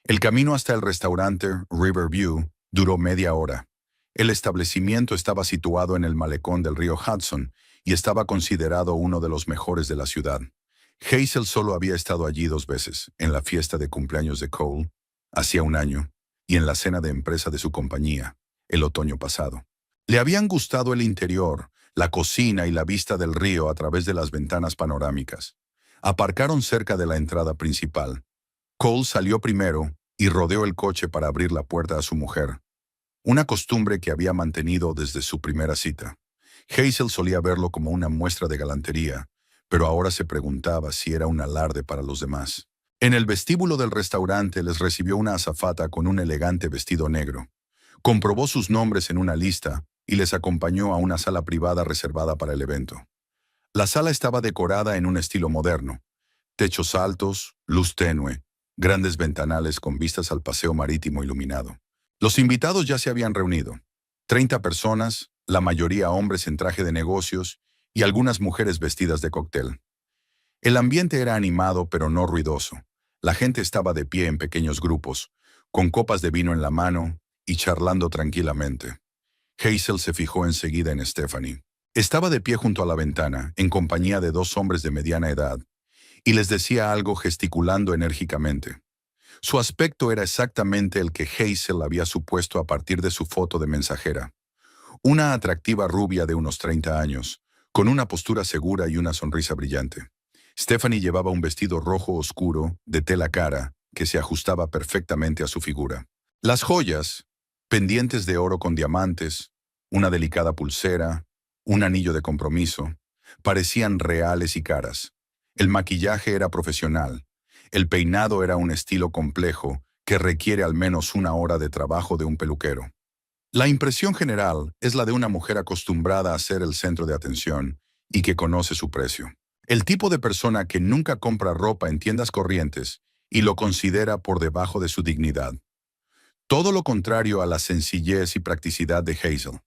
El camino hasta el restaurante Riverview duró media hora. El establecimiento estaba situado en el malecón del río Hudson y estaba considerado uno de los mejores de la ciudad. Hazel solo había estado allí 2 veces, en la fiesta de cumpleaños de Cole, hacía un año, y en la cena de empresa de su compañía, el otoño pasado. Le habían gustado el interior, la cocina y la vista del río a través de las ventanas panorámicas. Aparcaron cerca de la entrada principal. Cole salió primero y rodeó el coche para abrir la puerta a su mujer, una costumbre que había mantenido desde su primera cita. Hazel solía verlo como una muestra de galantería, pero ahora se preguntaba si era un alarde para los demás. En el vestíbulo del restaurante les recibió una azafata con un elegante vestido negro. Comprobó sus nombres en una lista y les acompañó a una sala privada reservada para el evento. La sala estaba decorada en un estilo moderno. Techos altos, luz tenue, grandes ventanales con vistas al paseo marítimo iluminado. Los invitados ya se habían reunido. 30 personas, la mayoría hombres en traje de negocios y algunas mujeres vestidas de cóctel. El ambiente era animado pero no ruidoso. La gente estaba de pie en pequeños grupos, con copas de vino en la mano y charlando tranquilamente. Hazel se fijó enseguida en Stephanie. Estaba de pie junto a la ventana, en compañía de 2 hombres de mediana edad, y les decía algo gesticulando enérgicamente. Su aspecto era exactamente el que Hazel había supuesto a partir de su foto de mensajera. Una atractiva rubia de unos 30 años, con una postura segura y una sonrisa brillante. Stephanie llevaba un vestido rojo oscuro, de tela cara, que se ajustaba perfectamente a su figura. Las joyas, pendientes de oro con diamantes, una delicada pulsera, un anillo de compromiso, parecían reales y caras. El maquillaje era profesional. El peinado era un estilo complejo que requiere al menos 1 hora de trabajo de un peluquero. La impresión general es la de una mujer acostumbrada a ser el centro de atención y que conoce su precio. El tipo de persona que nunca compra ropa en tiendas corrientes y lo considera por debajo de su dignidad. Todo lo contrario a la sencillez y practicidad de Hazel.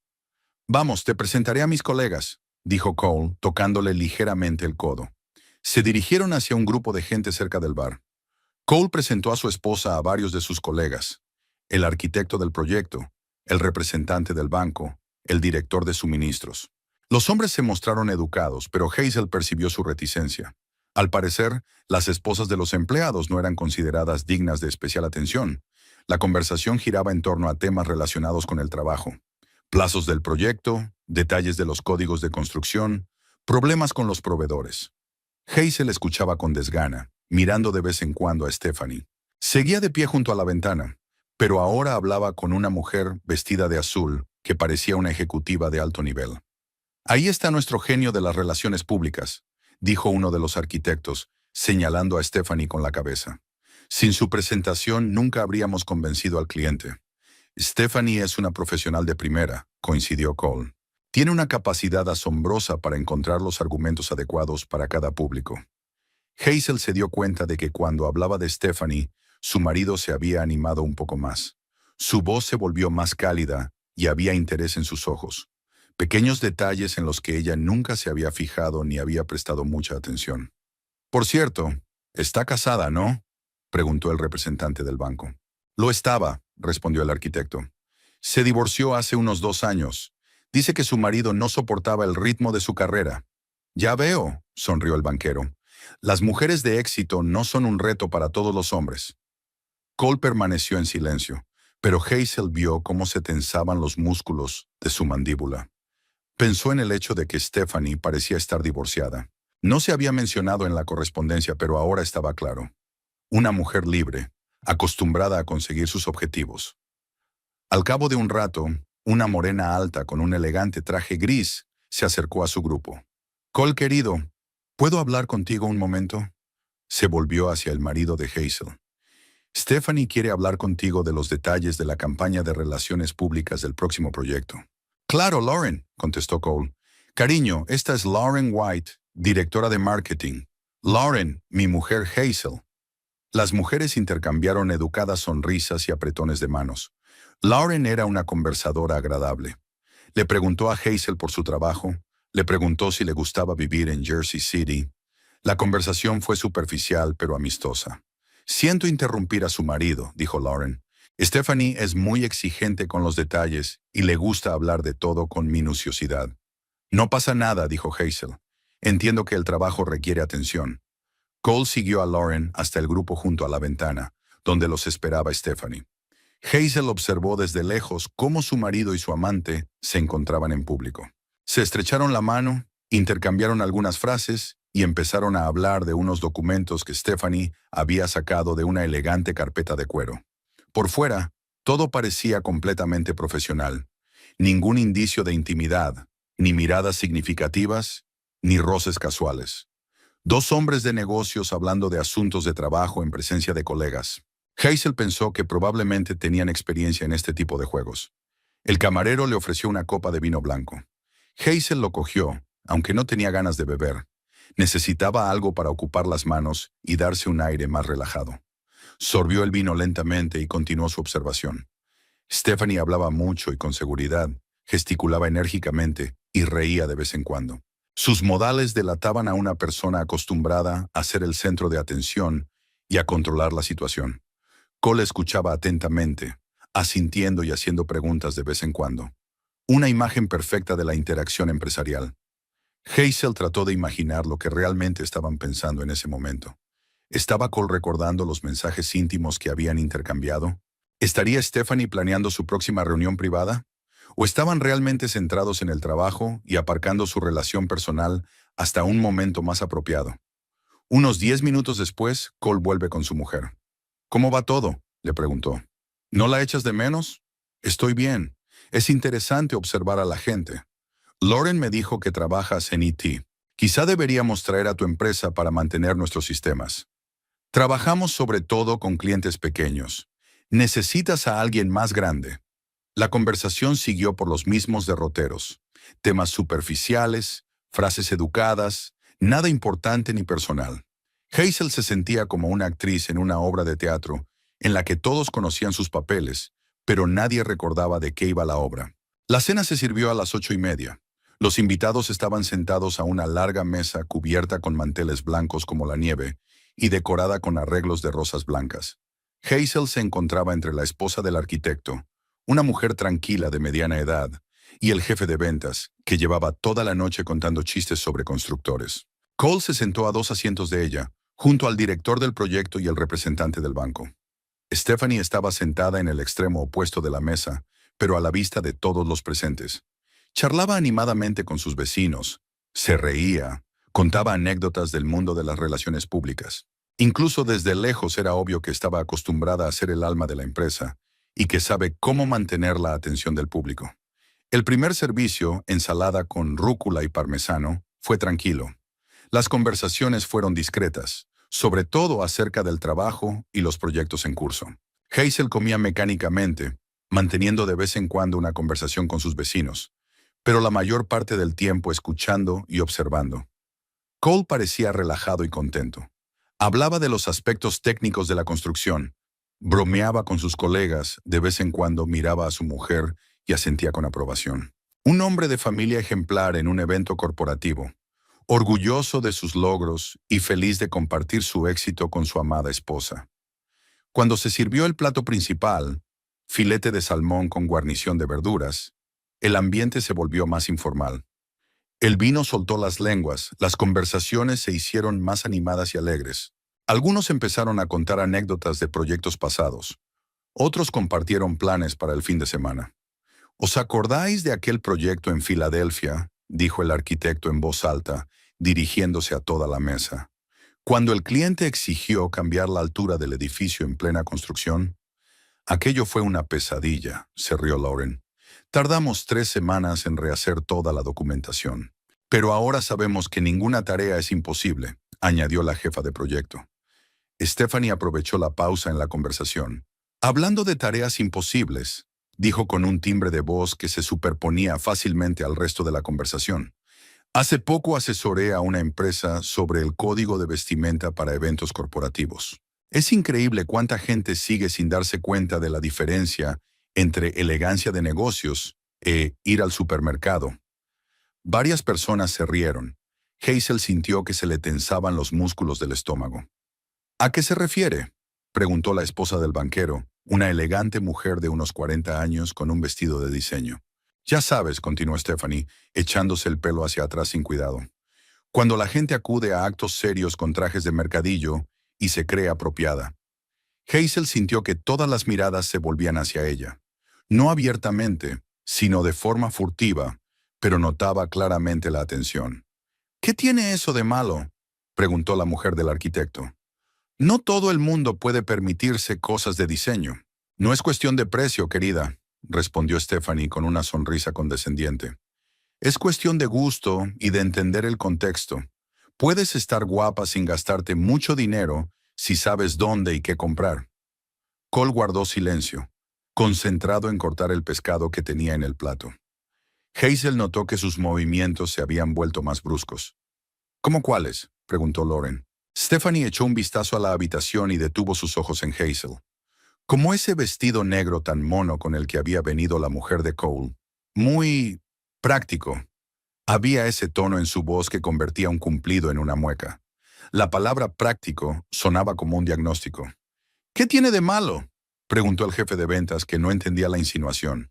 «Vamos, te presentaré a mis colegas», dijo Cole, tocándole ligeramente el codo. Se dirigieron hacia un grupo de gente cerca del bar. Cole presentó a su esposa a varios de sus colegas: el arquitecto del proyecto, el representante del banco, el director de suministros. Los hombres se mostraron educados, pero Hazel percibió su reticencia. Al parecer, las esposas de los empleados no eran consideradas dignas de especial atención. La conversación giraba en torno a temas relacionados con el trabajo: plazos del proyecto, detalles de los códigos de construcción, problemas con los proveedores. Hazel escuchaba con desgana, mirando de vez en cuando a Stephanie. Seguía de pie junto a la ventana, pero ahora hablaba con una mujer vestida de azul que parecía una ejecutiva de alto nivel. «Ahí está nuestro genio de las relaciones públicas», dijo uno de los arquitectos, señalando a Stephanie con la cabeza. «Sin su presentación nunca habríamos convencido al cliente». «Stephanie es una profesional de primera», coincidió Cole. «Tiene una capacidad asombrosa para encontrar los argumentos adecuados para cada público». Hazel se dio cuenta de que cuando hablaba de Stephanie, su marido se había animado un poco más. Su voz se volvió más cálida y había interés en sus ojos. Pequeños detalles en los que ella nunca se había fijado ni había prestado mucha atención. «Por cierto, está casada, ¿no?», preguntó el representante del banco. «Lo estaba», respondió el arquitecto. «Se divorció hace unos 2 años. Dice que su marido no soportaba el ritmo de su carrera». «Ya veo», sonrió el banquero. «Las mujeres de éxito no son un reto para todos los hombres». Cole permaneció en silencio, pero Hazel vio cómo se tensaban los músculos de su mandíbula. Pensó en el hecho de que Stephanie parecía estar divorciada. No se había mencionado en la correspondencia, pero ahora estaba claro. Una mujer libre, acostumbrada a conseguir sus objetivos. Al cabo de un rato, una morena alta con un elegante traje gris se acercó a su grupo. Cole, querido, ¿puedo hablar contigo un momento? Se volvió hacia el marido de Hazel. Stephanie quiere hablar contigo de los detalles de la campaña de relaciones públicas del próximo proyecto. Claro, Lauren, contestó Cole. Cariño, esta es Lauren White, directora de marketing. Lauren, mi mujer Hazel. Las mujeres intercambiaron educadas sonrisas y apretones de manos. Lauren era una conversadora agradable. Le preguntó a Hazel por su trabajo, le preguntó si le gustaba vivir en Jersey City. La conversación fue superficial pero amistosa. Siento interrumpir a su marido, dijo Lauren. Stephanie es muy exigente con los detalles y le gusta hablar de todo con minuciosidad. No pasa nada, dijo Hazel. Entiendo que el trabajo requiere atención. Cole siguió a Lauren hasta el grupo junto a la ventana, donde los esperaba Stephanie. Hazel observó desde lejos cómo su marido y su amante se encontraban en público. Se estrecharon la mano, intercambiaron algunas frases y empezaron a hablar de unos documentos que Stephanie había sacado de una elegante carpeta de cuero. Por fuera, todo parecía completamente profesional. Ningún indicio de intimidad, ni miradas significativas, ni roces casuales. Dos hombres de negocios hablando de asuntos de trabajo en presencia de colegas. Hazel pensó que probablemente tenían experiencia en este tipo de juegos. El camarero le ofreció una copa de vino blanco. Hazel lo cogió, aunque no tenía ganas de beber. Necesitaba algo para ocupar las manos y darse un aire más relajado. Sorbió el vino lentamente y continuó su observación. Stephanie hablaba mucho y con seguridad, gesticulaba enérgicamente y reía de vez en cuando. Sus modales delataban a una persona acostumbrada a ser el centro de atención y a controlar la situación. Cole escuchaba atentamente, asintiendo y haciendo preguntas de vez en cuando. Una imagen perfecta de la interacción empresarial. Hazel trató de imaginar lo que realmente estaban pensando en ese momento. ¿Estaba Cole recordando los mensajes íntimos que habían intercambiado? ¿Estaría Stephanie planeando su próxima reunión privada? ¿O estaban realmente centrados en el trabajo y aparcando su relación personal hasta un momento más apropiado? Unos 10 minutos después, Cole vuelve con su mujer. ¿Cómo va todo?, le preguntó. ¿No la echas de menos? Estoy bien. Es interesante observar a la gente. Lauren me dijo que trabajas en IT. Quizá deberíamos traer a tu empresa para mantener nuestros sistemas. Trabajamos sobre todo con clientes pequeños. Necesitas a alguien más grande. La conversación siguió por los mismos derroteros. Temas superficiales, frases educadas, nada importante ni personal. Hazel se sentía como una actriz en una obra de teatro en la que todos conocían sus papeles, pero nadie recordaba de qué iba la obra. La cena se sirvió a las 8:30. Los invitados estaban sentados a una larga mesa cubierta con manteles blancos como la nieve y decorada con arreglos de rosas blancas. Hazel se encontraba entre la esposa del arquitecto, una mujer tranquila de mediana edad, y el jefe de ventas, que llevaba toda la noche contando chistes sobre constructores. Cole se sentó a 2 asientos de ella, junto al director del proyecto y el representante del banco. Stephanie estaba sentada en el extremo opuesto de la mesa, pero a la vista de todos los presentes. Charlaba animadamente con sus vecinos, se reía, contaba anécdotas del mundo de las relaciones públicas. Incluso desde lejos era obvio que estaba acostumbrada a ser el alma de la empresa y que sabe cómo mantener la atención del público. El primer servicio, ensalada con rúcula y parmesano, fue tranquilo. Las conversaciones fueron discretas, sobre todo acerca del trabajo y los proyectos en curso. Hazel comía mecánicamente, manteniendo de vez en cuando una conversación con sus vecinos, pero la mayor parte del tiempo escuchando y observando. Cole parecía relajado y contento. Hablaba de los aspectos técnicos de la construcción, bromeaba con sus colegas, de vez en cuando miraba a su mujer y asentía con aprobación. Un hombre de familia ejemplar en un evento corporativo, orgulloso de sus logros y feliz de compartir su éxito con su amada esposa. Cuando se sirvió el plato principal, filete de salmón con guarnición de verduras, el ambiente se volvió más informal. El vino soltó las lenguas, las conversaciones se hicieron más animadas y alegres. Algunos empezaron a contar anécdotas de proyectos pasados. Otros compartieron planes para el fin de semana. ¿Os acordáis de aquel proyecto en Filadelfia?, dijo el arquitecto en voz alta, dirigiéndose a toda la mesa. Cuando el cliente exigió cambiar la altura del edificio en plena construcción, aquello fue una pesadilla, se rió Lauren. Tardamos 3 semanas en rehacer toda la documentación. Pero ahora sabemos que ninguna tarea es imposible, añadió la jefa de proyecto. Stephanie aprovechó la pausa en la conversación. Hablando de tareas imposibles, dijo con un timbre de voz que se superponía fácilmente al resto de la conversación. Hace poco asesoré a una empresa sobre el código de vestimenta para eventos corporativos. Es increíble cuánta gente sigue sin darse cuenta de la diferencia entre elegancia de negocios e ir al supermercado. Varias personas se rieron. Hazel sintió que se le tensaban los músculos del estómago. ¿A qué se refiere?, preguntó la esposa del banquero, una elegante mujer de unos 40 años con un vestido de diseño. Ya sabes, continuó Stephanie, echándose el pelo hacia atrás sin cuidado. Cuando la gente acude a actos serios con trajes de mercadillo y se cree apropiada. Hazel sintió que todas las miradas se volvían hacia ella. No abiertamente, sino de forma furtiva, pero notaba claramente la atención. ¿Qué tiene eso de malo?, preguntó la mujer del arquitecto. No todo el mundo puede permitirse cosas de diseño. No es cuestión de precio, querida, respondió Stephanie con una sonrisa condescendiente. Es cuestión de gusto y de entender el contexto. Puedes estar guapa sin gastarte mucho dinero si sabes dónde y qué comprar. Cole guardó silencio, concentrado en cortar el pescado que tenía en el plato. Hazel notó que sus movimientos se habían vuelto más bruscos. ¿Cómo cuáles?, preguntó Lauren. Stephanie echó un vistazo a la habitación y detuvo sus ojos en Hazel. Como ese vestido negro tan mono con el que había venido la mujer de Cole. Muy práctico. Había ese tono en su voz que convertía un cumplido en una mueca. La palabra práctico sonaba como un diagnóstico. ¿Qué tiene de malo?, preguntó el jefe de ventas, que no entendía la insinuación.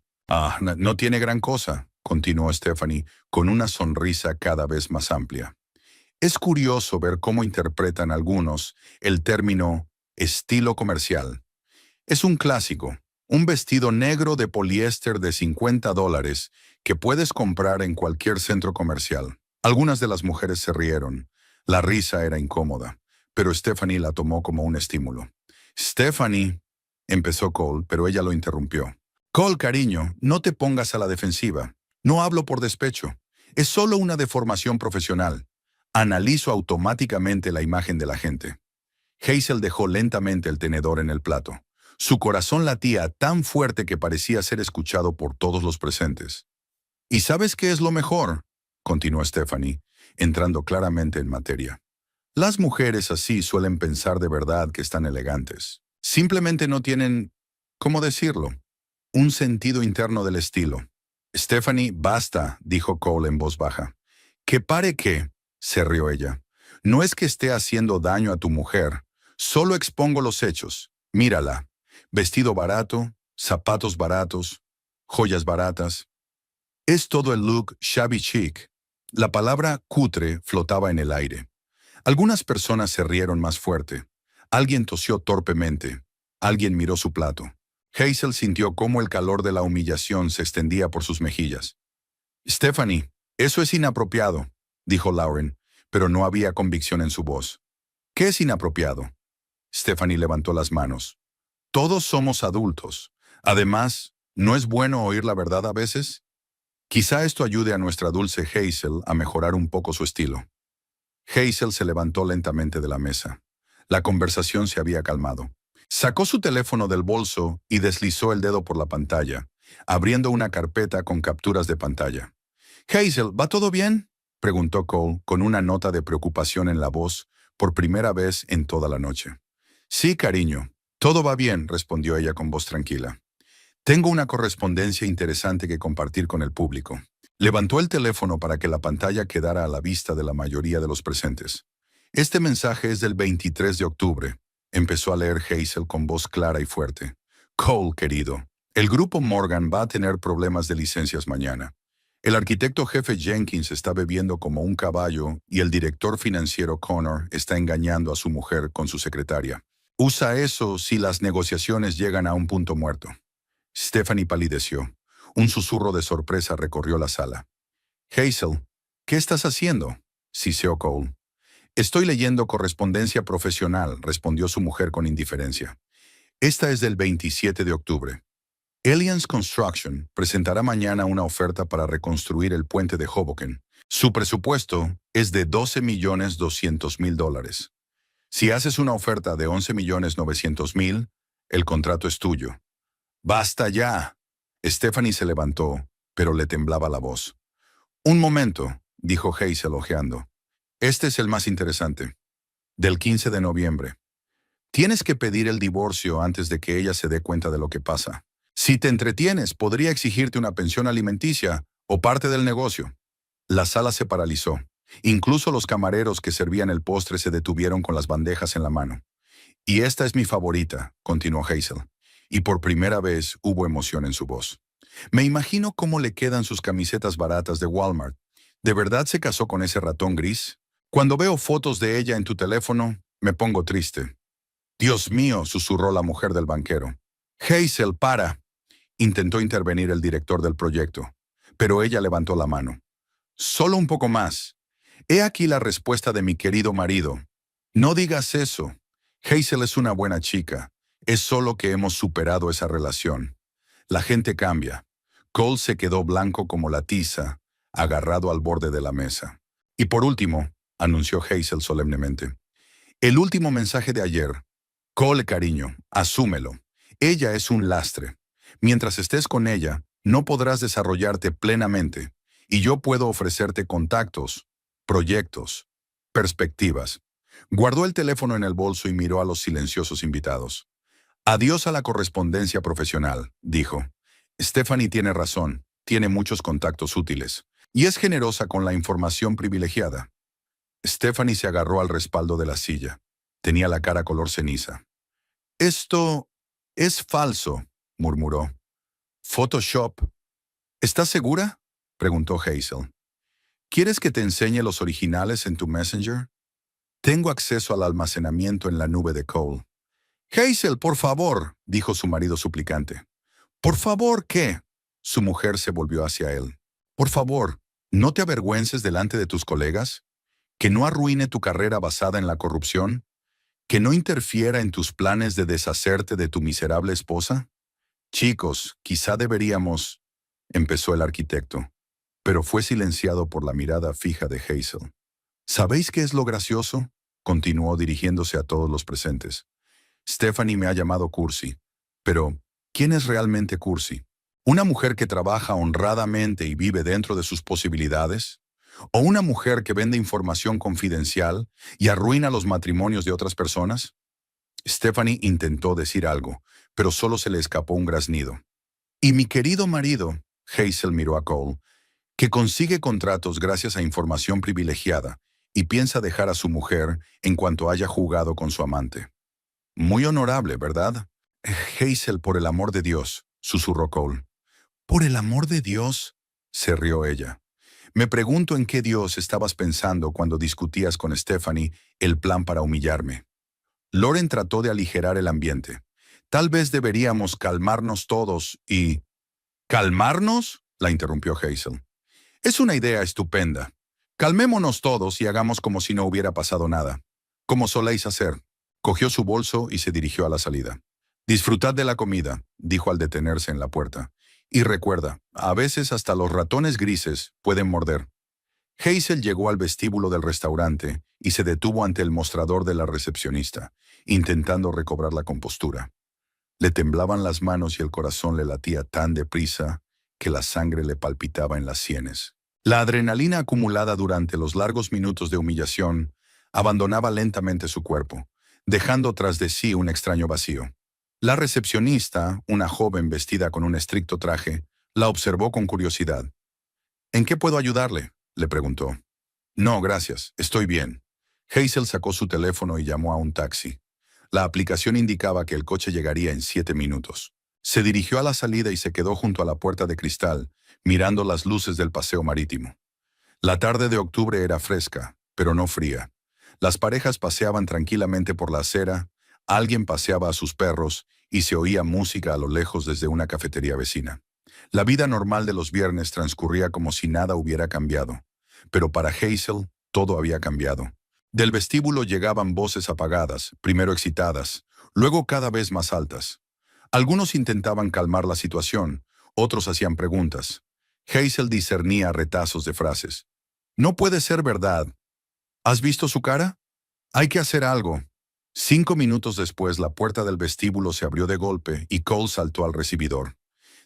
No tiene gran cosa, continuó Stephanie, con una sonrisa cada vez más amplia. Es curioso ver cómo interpretan algunos el término estilo comercial. Es un clásico, un vestido negro de poliéster de $50 que puedes comprar en cualquier centro comercial. Algunas de las mujeres se rieron. La risa era incómoda, pero Stephanie la tomó como un estímulo. Stephanie, empezó Cole, pero ella lo interrumpió. Cole, cariño, no te pongas a la defensiva. No hablo por despecho. Es solo una deformación profesional. Analizo automáticamente la imagen de la gente. Hazel dejó lentamente el tenedor en el plato. Su corazón latía tan fuerte que parecía ser escuchado por todos los presentes. ¿Y sabes qué es lo mejor?, continuó Stephanie, entrando claramente en materia. Las mujeres así suelen pensar de verdad que están elegantes. Simplemente no tienen, ¿cómo decirlo?, un sentido interno del estilo. Stephanie, basta, dijo Cole en voz baja. ¿Que pare qué?, se rió ella. No es que esté haciendo daño a tu mujer. Solo expongo los hechos. Mírala. Vestido barato, zapatos baratos, joyas baratas. Es todo el look shabby chic. La palabra cutre flotaba en el aire. Algunas personas se rieron más fuerte. Alguien tosió torpemente. Alguien miró su plato. Hazel sintió cómo el calor de la humillación se extendía por sus mejillas. Stephanie, eso es inapropiado, dijo Lauren, pero no había convicción en su voz. ¿Qué es inapropiado? Stephanie levantó las manos. Todos somos adultos. Además, ¿no es bueno oír la verdad a veces? Quizá esto ayude a nuestra dulce Hazel a mejorar un poco su estilo. Hazel se levantó lentamente de la mesa. La conversación se había calmado. Sacó su teléfono del bolso y deslizó el dedo por la pantalla, abriendo una carpeta con capturas de pantalla. «Hazel, ¿va todo bien?», preguntó Cole con una nota de preocupación en la voz por primera vez en toda la noche. «Sí, cariño, todo va bien», respondió ella con voz tranquila. «Tengo una correspondencia interesante que compartir con el público». Levantó el teléfono para que la pantalla quedara a la vista de la mayoría de los presentes. «Este mensaje es del 23 de octubre», empezó a leer Hazel con voz clara y fuerte. «Cole, querido, el grupo Morgan va a tener problemas de licencias mañana. El arquitecto jefe Jenkins está bebiendo como un caballo y el director financiero Connor está engañando a su mujer con su secretaria. Usa eso si las negociaciones llegan a un punto muerto». Stephanie palideció. Un susurro de sorpresa recorrió la sala. «Hazel, ¿qué estás haciendo?», siseó Cole. Estoy leyendo correspondencia profesional, respondió su mujer con indiferencia. Esta es del 27 de octubre. Alliance Construction presentará mañana una oferta para reconstruir el puente de Hoboken. Su presupuesto es de $12.200.000. Si haces una oferta de $11.900.000, el contrato es tuyo. ¡Basta ya! Stephanie se levantó, pero le temblaba la voz. Un momento, dijo Hazel ojeando. Este es el más interesante. Del 15 de noviembre. Tienes que pedir el divorcio antes de que ella se dé cuenta de lo que pasa. Si te entretienes, podría exigirte una pensión alimenticia o parte del negocio. La sala se paralizó. Incluso los camareros que servían el postre se detuvieron con las bandejas en la mano. Y esta es mi favorita, continuó Hazel. Y por primera vez hubo emoción en su voz. Me imagino cómo le quedan sus camisetas baratas de Walmart. ¿De verdad se casó con ese ratón gris? Cuando veo fotos de ella en tu teléfono, me pongo triste. Dios mío, susurró la mujer del banquero. Hazel, para. Intentó intervenir el director del proyecto, pero ella levantó la mano. Solo un poco más. He aquí la respuesta de mi querido marido. No digas eso. Hazel es una buena chica. Es solo que hemos superado esa relación. La gente cambia. Cole se quedó blanco como la tiza, agarrado al borde de la mesa. Y por último, anunció Hazel solemnemente, el último mensaje de ayer. Cole, cariño, asúmelo. Ella es un lastre. Mientras estés con ella, no podrás desarrollarte plenamente, y yo puedo ofrecerte contactos, proyectos, perspectivas. Guardó el teléfono en el bolso y miró a los silenciosos invitados. Adiós a la correspondencia profesional, dijo. Stephanie tiene razón, tiene muchos contactos útiles, y es generosa con la información privilegiada. Stephanie se agarró al respaldo de la silla. Tenía la cara color ceniza. Esto es falso, murmuró. Photoshop. ¿Estás segura? Preguntó Hazel. ¿Quieres que te enseñe los originales en tu Messenger? Tengo acceso al almacenamiento en la nube de Cole. Hazel, por favor, dijo su marido suplicante. ¿Por favor qué? Su mujer se volvió hacia él. Por favor, ¿no te avergüences delante de tus colegas? ¿Que no arruine tu carrera basada en la corrupción? ¿Que no interfiera en tus planes de deshacerte de tu miserable esposa? Chicos, quizá deberíamos... empezó el arquitecto, pero fue silenciado por la mirada fija de Hazel. ¿Sabéis qué es lo gracioso? Continuó dirigiéndose a todos los presentes. Stephanie me ha llamado cursi, pero ¿quién es realmente cursi? ¿Una mujer que trabaja honradamente y vive dentro de sus posibilidades? ¿O una mujer que vende información confidencial y arruina los matrimonios de otras personas? Stephanie intentó decir algo, pero solo se le escapó un graznido. Y mi querido marido, Hazel miró a Cole, que consigue contratos gracias a información privilegiada y piensa dejar a su mujer en cuanto haya jugado con su amante. Muy honorable, ¿verdad? Hazel, por el amor de Dios, susurró Cole. ¿Por el amor de Dios? Se rió ella. Me pregunto en qué Dios estabas pensando cuando discutías con Stephanie el plan para humillarme. Lauren trató de aligerar el ambiente. Tal vez deberíamos calmarnos todos y... ¿Calmarnos? La interrumpió Hazel. Es una idea estupenda. Calmémonos todos y hagamos como si no hubiera pasado nada. Como soléis hacer. Cogió su bolso y se dirigió a la salida. Disfrutad de la comida, dijo al detenerse en la puerta. Y recuerda, a veces hasta los ratones grises pueden morder. Hazel llegó al vestíbulo del restaurante y se detuvo ante el mostrador de la recepcionista, intentando recobrar la compostura. Le temblaban las manos y el corazón le latía tan deprisa que la sangre le palpitaba en las sienes. La adrenalina acumulada durante los largos minutos de humillación abandonaba lentamente su cuerpo, dejando tras de sí un extraño vacío. La recepcionista, una joven vestida con un estricto traje, la observó con curiosidad. ¿En qué puedo ayudarle?, le preguntó. No, gracias, estoy bien. Hazel sacó su teléfono y llamó a un taxi. La aplicación indicaba que el coche llegaría en 7 minutos. Se dirigió a la salida y se quedó junto a la puerta de cristal, mirando las luces del paseo marítimo. La tarde de octubre era fresca, pero no fría. Las parejas paseaban tranquilamente por la acera, alguien paseaba a sus perros y se oía música a lo lejos desde una cafetería vecina. La vida normal de los viernes transcurría como si nada hubiera cambiado, pero para Hazel todo había cambiado. Del vestíbulo llegaban voces apagadas, primero excitadas, luego cada vez más altas. Algunos intentaban calmar la situación, otros hacían preguntas. Hazel discernía retazos de frases. «No puede ser verdad. ¿Has visto su cara? Hay que hacer algo». 5 minutos después, la puerta del vestíbulo se abrió de golpe y Cole saltó al recibidor.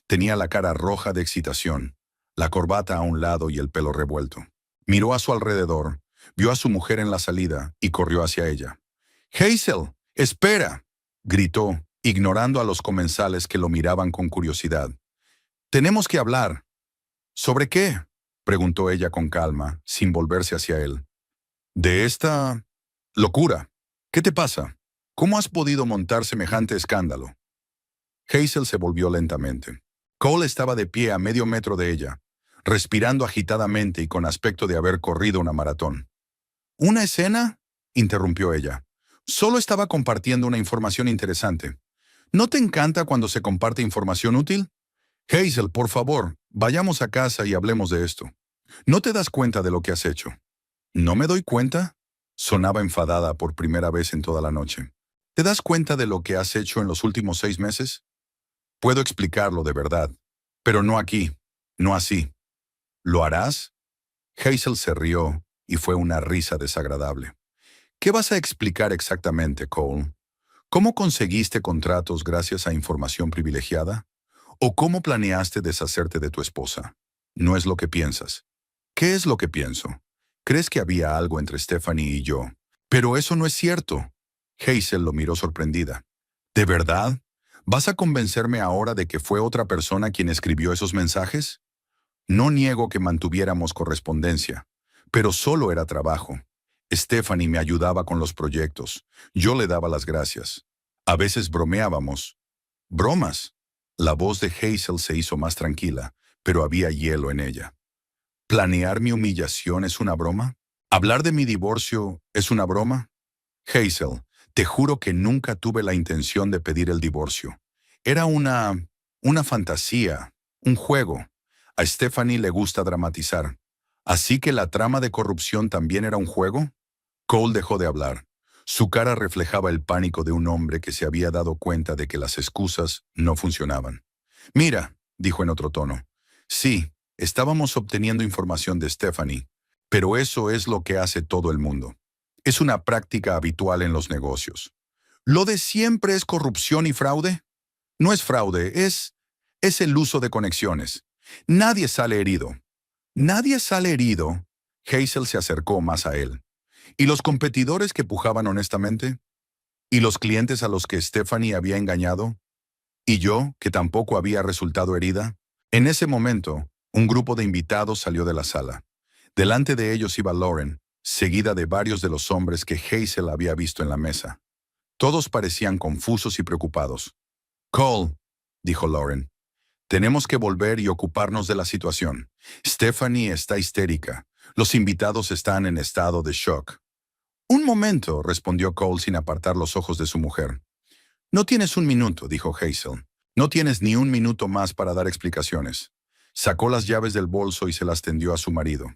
Tenía la cara roja de excitación, la corbata a un lado y el pelo revuelto. Miró a su alrededor, vio a su mujer en la salida y corrió hacia ella. «Hazel, espera», gritó, ignorando a los comensales que lo miraban con curiosidad. «Tenemos que hablar». «¿Sobre qué?», preguntó ella con calma, sin volverse hacia él. «De esta locura. ¿Qué te pasa? ¿Cómo has podido montar semejante escándalo?». Hazel se volvió lentamente. Cole estaba de pie a medio metro de ella, respirando agitadamente y con aspecto de haber corrido una maratón. «¿Una escena?», interrumpió ella. «Solo estaba compartiendo una información interesante. ¿No te encanta cuando se comparte información útil? Hazel, por favor, vayamos a casa y hablemos de esto. ¿No te das cuenta de lo que has hecho?». «¿No me doy cuenta?», sonaba enfadada por primera vez en toda la noche. «¿Te das cuenta de lo que has hecho en los últimos 6 meses? Puedo explicarlo de verdad, pero no aquí, no así». «¿Lo harás?». Hazel se rió y fue una risa desagradable. «¿Qué vas a explicar exactamente, Cole? ¿Cómo conseguiste contratos gracias a información privilegiada? ¿O cómo planeaste deshacerte de tu esposa? No es lo que piensas». «¿Qué es lo que pienso? ¿Crees que había algo entre Stephanie y yo?». «Pero eso no es cierto». Hazel lo miró sorprendida. «¿De verdad? ¿Vas a convencerme ahora de que fue otra persona quien escribió esos mensajes?». «No niego que mantuviéramos correspondencia, pero solo era trabajo. Stephanie me ayudaba con los proyectos. Yo le daba las gracias. A veces bromeábamos». «¿Bromas?». La voz de Hazel se hizo más tranquila, pero había hielo en ella. «¿Planear mi humillación es una broma? ¿Hablar de mi divorcio es una broma?». «Hazel, te juro que nunca tuve la intención de pedir el divorcio. Era una fantasía, un juego. A Stephanie le gusta dramatizar. ¿Así que la trama de corrupción también era un juego?». Cole dejó de hablar. Su cara reflejaba el pánico de un hombre que se había dado cuenta de que las excusas no funcionaban. «Mira», dijo en otro tono, «sí, estábamos obteniendo información de Stephanie, pero eso es lo que hace todo el mundo. Es una práctica habitual en los negocios». «¿Lo de siempre es corrupción y fraude?». «No es fraude, es el uso de conexiones. Nadie sale herido». «¿Nadie sale herido?». Hazel se acercó más a él. «¿Y los competidores que pujaban honestamente? ¿Y los clientes a los que Stephanie había engañado? ¿Y yo, que tampoco había resultado herida?». En ese momento, un grupo de invitados salió de la sala. Delante de ellos iba Lauren, seguida de varios de los hombres que Hazel había visto en la mesa. Todos parecían confusos y preocupados. «Cole», dijo Lauren, «tenemos que volver y ocuparnos de la situación. Stephanie está histérica. Los invitados están en estado de shock». «Un momento», respondió Cole sin apartar los ojos de su mujer. «No tienes un minuto», dijo Hazel. «No tienes ni un minuto más para dar explicaciones». Sacó las llaves del bolso y se las tendió a su marido.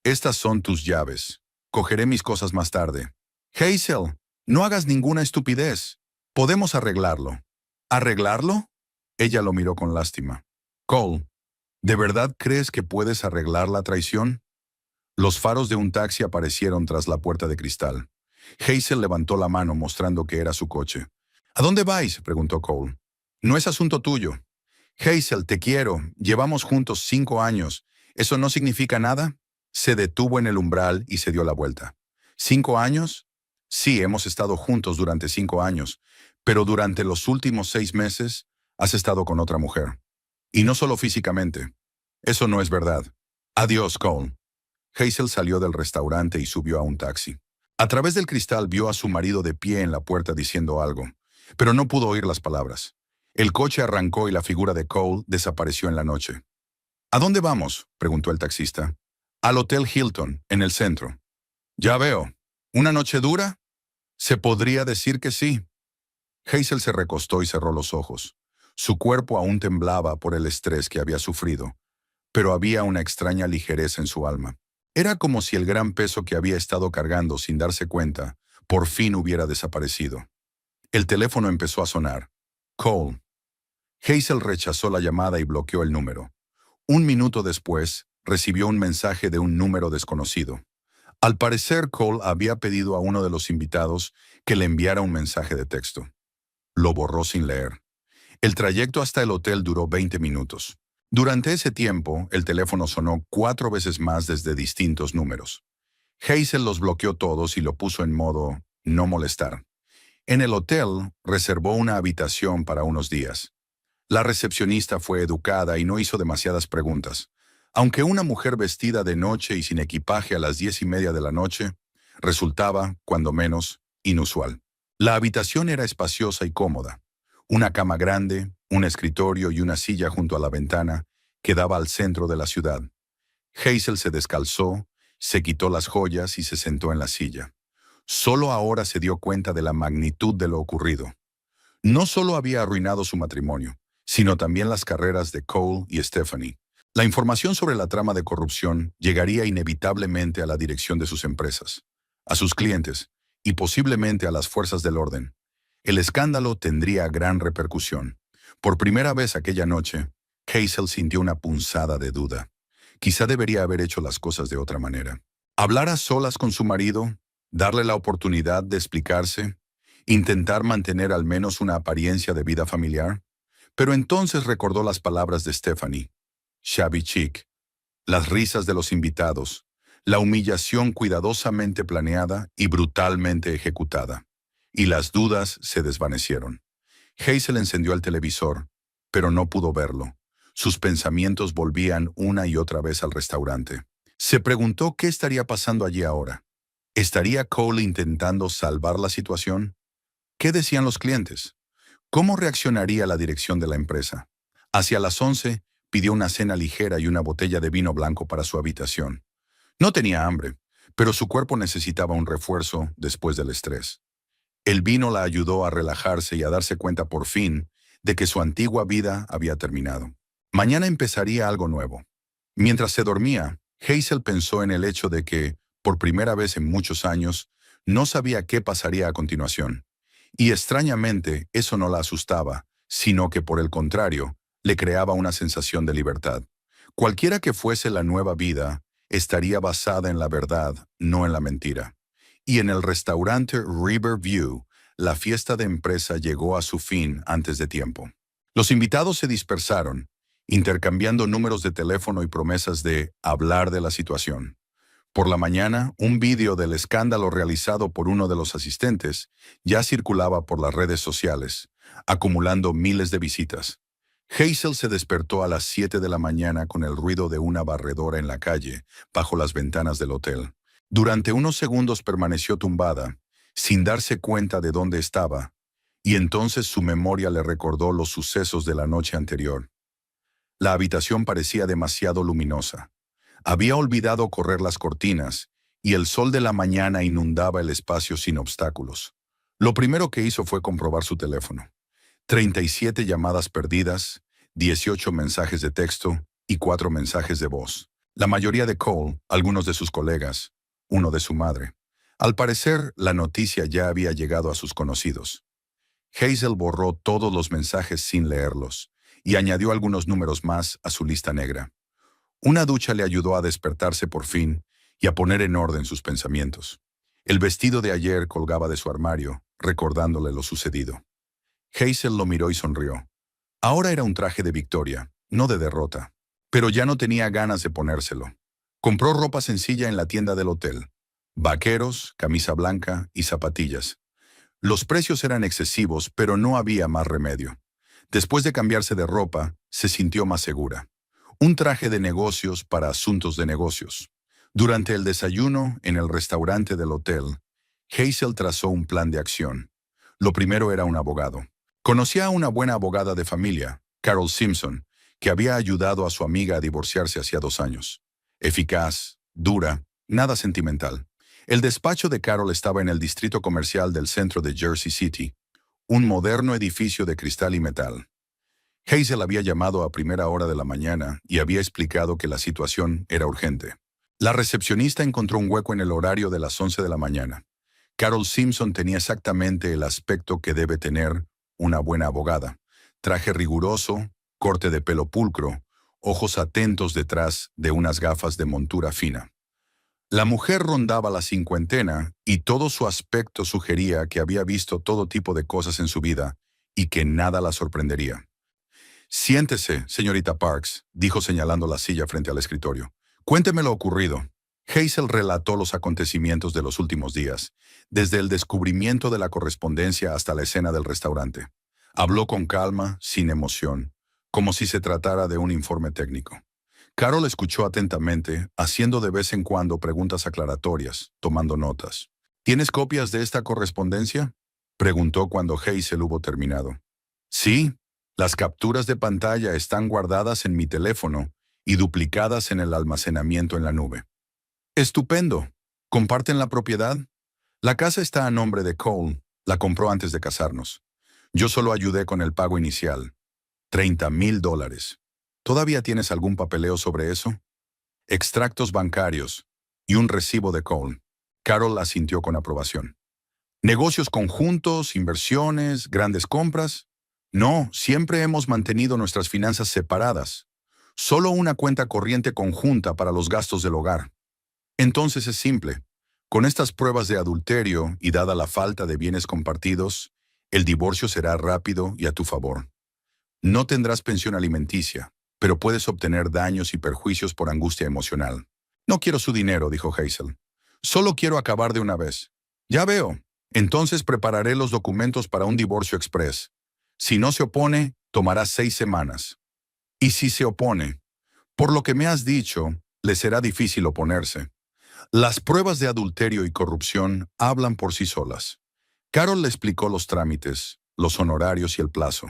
«Estas son tus llaves. Cogeré mis cosas más tarde». «Hazel, no hagas ninguna estupidez. Podemos arreglarlo». «¿Arreglarlo?». Ella lo miró con lástima. «Cole, ¿de verdad crees que puedes arreglar la traición?». Los faros de un taxi aparecieron tras la puerta de cristal. Hazel levantó la mano mostrando que era su coche. «¿A dónde vais?», preguntó Cole. «No es asunto tuyo». «Hazel, te quiero. Llevamos juntos 5 años. ¿Eso no significa nada?». Se detuvo en el umbral y se dio la vuelta. «¿5 años?». «Sí, hemos estado juntos durante 5 años, pero durante los últimos 6 meses has estado con otra mujer. Y no solo físicamente. Eso no es verdad. Adiós, Cole». Hazel salió del restaurante y subió a un taxi. A través del cristal vio a su marido de pie en la puerta diciendo algo, pero no pudo oír las palabras. El coche arrancó y la figura de Cole desapareció en la noche. «¿A dónde vamos?», preguntó el taxista. «Al Hotel Hilton, en el centro». «Ya veo. ¿Una noche dura?». «Se podría decir que sí». Hazel se recostó y cerró los ojos. Su cuerpo aún temblaba por el estrés que había sufrido, pero había una extraña ligereza en su alma. Era como si el gran peso que había estado cargando sin darse cuenta, por fin hubiera desaparecido. El teléfono empezó a sonar. Cole. Hazel rechazó la llamada y bloqueó el número. Un minuto después, recibió un mensaje de un número desconocido. Al parecer, Cole había pedido a uno de los invitados que le enviara un mensaje de texto. Lo borró sin leer. El trayecto hasta el hotel duró 20 minutos. Durante ese tiempo, el teléfono sonó 4 veces más desde distintos números. Hazel los bloqueó todos y lo puso en modo no molestar. En el hotel, reservó una habitación para unos días. La recepcionista fue educada y no hizo demasiadas preguntas. Aunque una mujer vestida de noche y sin equipaje a las 10:30 de la noche, resultaba, cuando menos, inusual. La habitación era espaciosa y cómoda. Una cama grande, un escritorio y una silla junto a la ventana que daba al centro de la ciudad. Hazel se descalzó, se quitó las joyas y se sentó en la silla. Solo ahora se dio cuenta de la magnitud de lo ocurrido. No solo había arruinado su matrimonio, sino también las carreras de Cole y Stephanie. La información sobre la trama de corrupción llegaría inevitablemente a la dirección de sus empresas, a sus clientes y posiblemente a las fuerzas del orden. El escándalo tendría gran repercusión. Por primera vez aquella noche, Hazel sintió una punzada de duda. Quizá debería haber hecho las cosas de otra manera. Hablar a solas con su marido, darle la oportunidad de explicarse, intentar mantener al menos una apariencia de vida familiar. Pero entonces recordó las palabras de Stephanie. Shabby chic, las risas de los invitados, la humillación cuidadosamente planeada y brutalmente ejecutada. Y las dudas se desvanecieron. Hazel encendió el televisor, pero no pudo verlo. Sus pensamientos volvían una y otra vez al restaurante. Se preguntó qué estaría pasando allí ahora. ¿Estaría Cole intentando salvar la situación? ¿Qué decían los clientes? ¿Cómo reaccionaría la dirección de la empresa? Hacia las 11, pidió una cena ligera y una botella de vino blanco para su habitación. No tenía hambre, pero su cuerpo necesitaba un refuerzo después del estrés. El vino la ayudó a relajarse y a darse cuenta por fin de que su antigua vida había terminado. Mañana empezaría algo nuevo. Mientras se dormía, Hazel pensó en el hecho de que, por primera vez en muchos años, no sabía qué pasaría a continuación. Y extrañamente, eso no la asustaba, sino que por el contrario, le creaba una sensación de libertad. Cualquiera que fuese la nueva vida, estaría basada en la verdad, no en la mentira. Y en el restaurante Riverview, la fiesta de empresa llegó a su fin antes de tiempo. Los invitados se dispersaron, intercambiando números de teléfono y promesas de hablar de la situación. Por la mañana, un vídeo del escándalo realizado por uno de los asistentes ya circulaba por las redes sociales, acumulando miles de visitas. Hazel se despertó a las 7 de la mañana con el ruido de una barredora en la calle, bajo las ventanas del hotel. Durante unos segundos permaneció tumbada, sin darse cuenta de dónde estaba, y entonces su memoria le recordó los sucesos de la noche anterior. La habitación parecía demasiado luminosa. Había olvidado correr las cortinas, y el sol de la mañana inundaba el espacio sin obstáculos. Lo primero que hizo fue comprobar su teléfono. 37 llamadas perdidas, 18 mensajes de texto y 4 mensajes de voz. La mayoría de Cole, algunos de sus colegas, uno de su madre. Al parecer, la noticia ya había llegado a sus conocidos. Hazel borró todos los mensajes sin leerlos y añadió algunos números más a su lista negra. Una ducha le ayudó a despertarse por fin y a poner en orden sus pensamientos. El vestido de ayer colgaba de su armario, recordándole lo sucedido. Hazel lo miró y sonrió. Ahora era un traje de victoria, no de derrota. Pero ya no tenía ganas de ponérselo. Compró ropa sencilla en la tienda del hotel. Vaqueros, camisa blanca y zapatillas. Los precios eran excesivos, pero no había más remedio. Después de cambiarse de ropa, se sintió más segura. Un traje de negocios para asuntos de negocios. Durante el desayuno en el restaurante del hotel, Hazel trazó un plan de acción. Lo primero era un abogado. Conocía a una buena abogada de familia, Carol Simpson, que había ayudado a su amiga a divorciarse hacía 2 años. Eficaz, dura, nada sentimental. El despacho de Carol estaba en el distrito comercial del centro de Jersey City, un moderno edificio de cristal y metal. Hazel había llamado a primera hora de la mañana y había explicado que la situación era urgente. La recepcionista encontró un hueco en el horario de las 11 de la mañana. Carol Simpson tenía exactamente el aspecto que debe tener una buena abogada. Traje riguroso, corte de pelo pulcro, ojos atentos detrás de unas gafas de montura fina. La mujer rondaba la cincuentena y todo su aspecto sugería que había visto todo tipo de cosas en su vida y que nada la sorprendería. «Siéntese, señorita Parks», dijo señalando la silla frente al escritorio. «Cuénteme lo ocurrido». Hazel relató los acontecimientos de los últimos días, desde el descubrimiento de la correspondencia hasta la escena del restaurante. Habló con calma, sin emoción, como si se tratara de un informe técnico. Carol escuchó atentamente, haciendo de vez en cuando preguntas aclaratorias, tomando notas. «¿Tienes copias de esta correspondencia?», preguntó cuando Hazel hubo terminado. «Sí, las capturas de pantalla están guardadas en mi teléfono y duplicadas en el almacenamiento en la nube». «Estupendo. ¿Comparten la propiedad?». «La casa está a nombre de Cole. La compró antes de casarnos. Yo solo ayudé con el pago inicial. $30,000. ¿Todavía tienes algún papeleo sobre eso?». «Extractos bancarios y un recibo de Cole». Carol asintió con aprobación. «¿Negocios conjuntos, inversiones, grandes compras?». «No, siempre hemos mantenido nuestras finanzas separadas. Solo una cuenta corriente conjunta para los gastos del hogar». «Entonces es simple. Con estas pruebas de adulterio y dada la falta de bienes compartidos, el divorcio será rápido y a tu favor. No tendrás pensión alimenticia, pero puedes obtener daños y perjuicios por angustia emocional». «No quiero su dinero», dijo Hazel. «Solo quiero acabar de una vez». «Ya veo. Entonces prepararé los documentos para un divorcio express. Si no se opone, tomará 6 semanas. Y si se opone, por lo que me has dicho, le será difícil oponerse. Las pruebas de adulterio y corrupción hablan por sí solas». Carol le explicó los trámites, los honorarios y el plazo.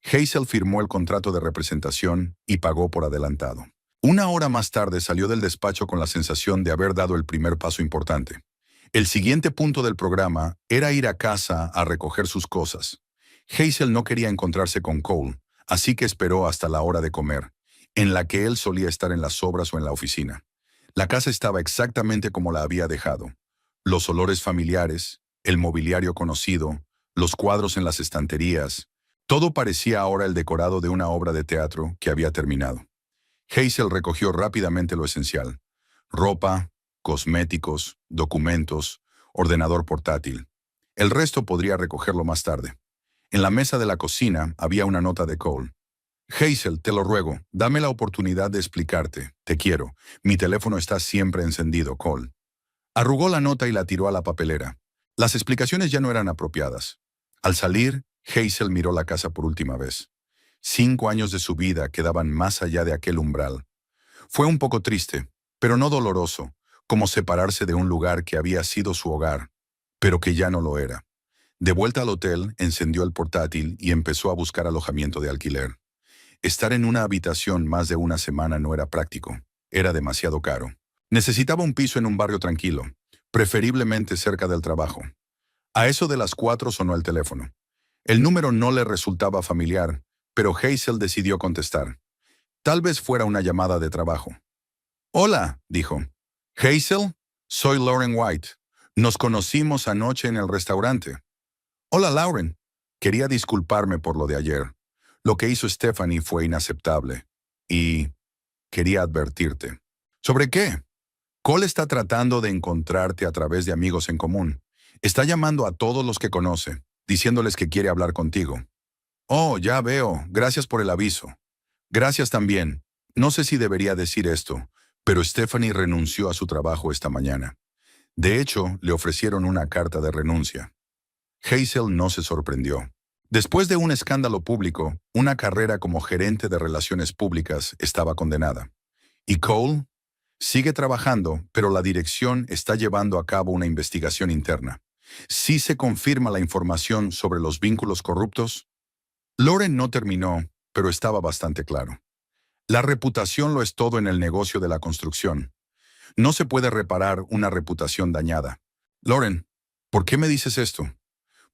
Hazel firmó el contrato de representación y pagó por adelantado. Una hora más tarde salió del despacho con la sensación de haber dado el primer paso importante. El siguiente punto del programa era ir a casa a recoger sus cosas. Hazel no quería encontrarse con Cole, así que esperó hasta la hora de comer, en la que él solía estar en las obras o en la oficina. La casa estaba exactamente como la había dejado. Los olores familiares, el mobiliario conocido, los cuadros en las estanterías, todo parecía ahora el decorado de una obra de teatro que había terminado. Hazel recogió rápidamente lo esencial: ropa, cosméticos, documentos, ordenador portátil. El resto podría recogerlo más tarde. En la mesa de la cocina había una nota de Cole. «Hazel, te lo ruego, dame la oportunidad de explicarte. Te quiero. Mi teléfono está siempre encendido, Cole». Arrugó la nota y la tiró a la papelera. Las explicaciones ya no eran apropiadas. Al salir, Hazel miró la casa por última vez. 5 años de su vida quedaban más allá de aquel umbral. Fue un poco triste, pero no doloroso, como separarse de un lugar que había sido su hogar, pero que ya no lo era. De vuelta al hotel, encendió el portátil y empezó a buscar alojamiento de alquiler. Estar en una habitación más de una semana no era práctico. Era demasiado caro. Necesitaba un piso en un barrio tranquilo, preferiblemente cerca del trabajo. A eso de las 4 sonó el teléfono. El número no le resultaba familiar, pero Hazel decidió contestar. Tal vez fuera una llamada de trabajo. «Hola», dijo. «Hazel, soy Lauren White. Nos conocimos anoche en el restaurante». «Hola, Lauren. Quería disculparme por lo de ayer. Lo que hizo Stephanie fue inaceptable. Y quería advertirte». «¿Sobre qué?». «Cole está tratando de encontrarte a través de amigos en común. Está llamando a todos los que conoce, diciéndoles que quiere hablar contigo». «Oh, ya veo. Gracias por el aviso». «Gracias también. No sé si debería decir esto, pero Stephanie renunció a su trabajo esta mañana. De hecho, le ofrecieron una carta de renuncia». Hazel no se sorprendió. Después de un escándalo público, una carrera como gerente de relaciones públicas estaba condenada. ¿Y Cole? Sigue trabajando, pero la dirección está llevando a cabo una investigación interna. ¿Sí se confirma la información sobre los vínculos corruptos? Lauren no terminó, pero estaba bastante claro. La reputación lo es todo en el negocio de la construcción. No se puede reparar una reputación dañada. «Lauren, ¿por qué me dices esto?».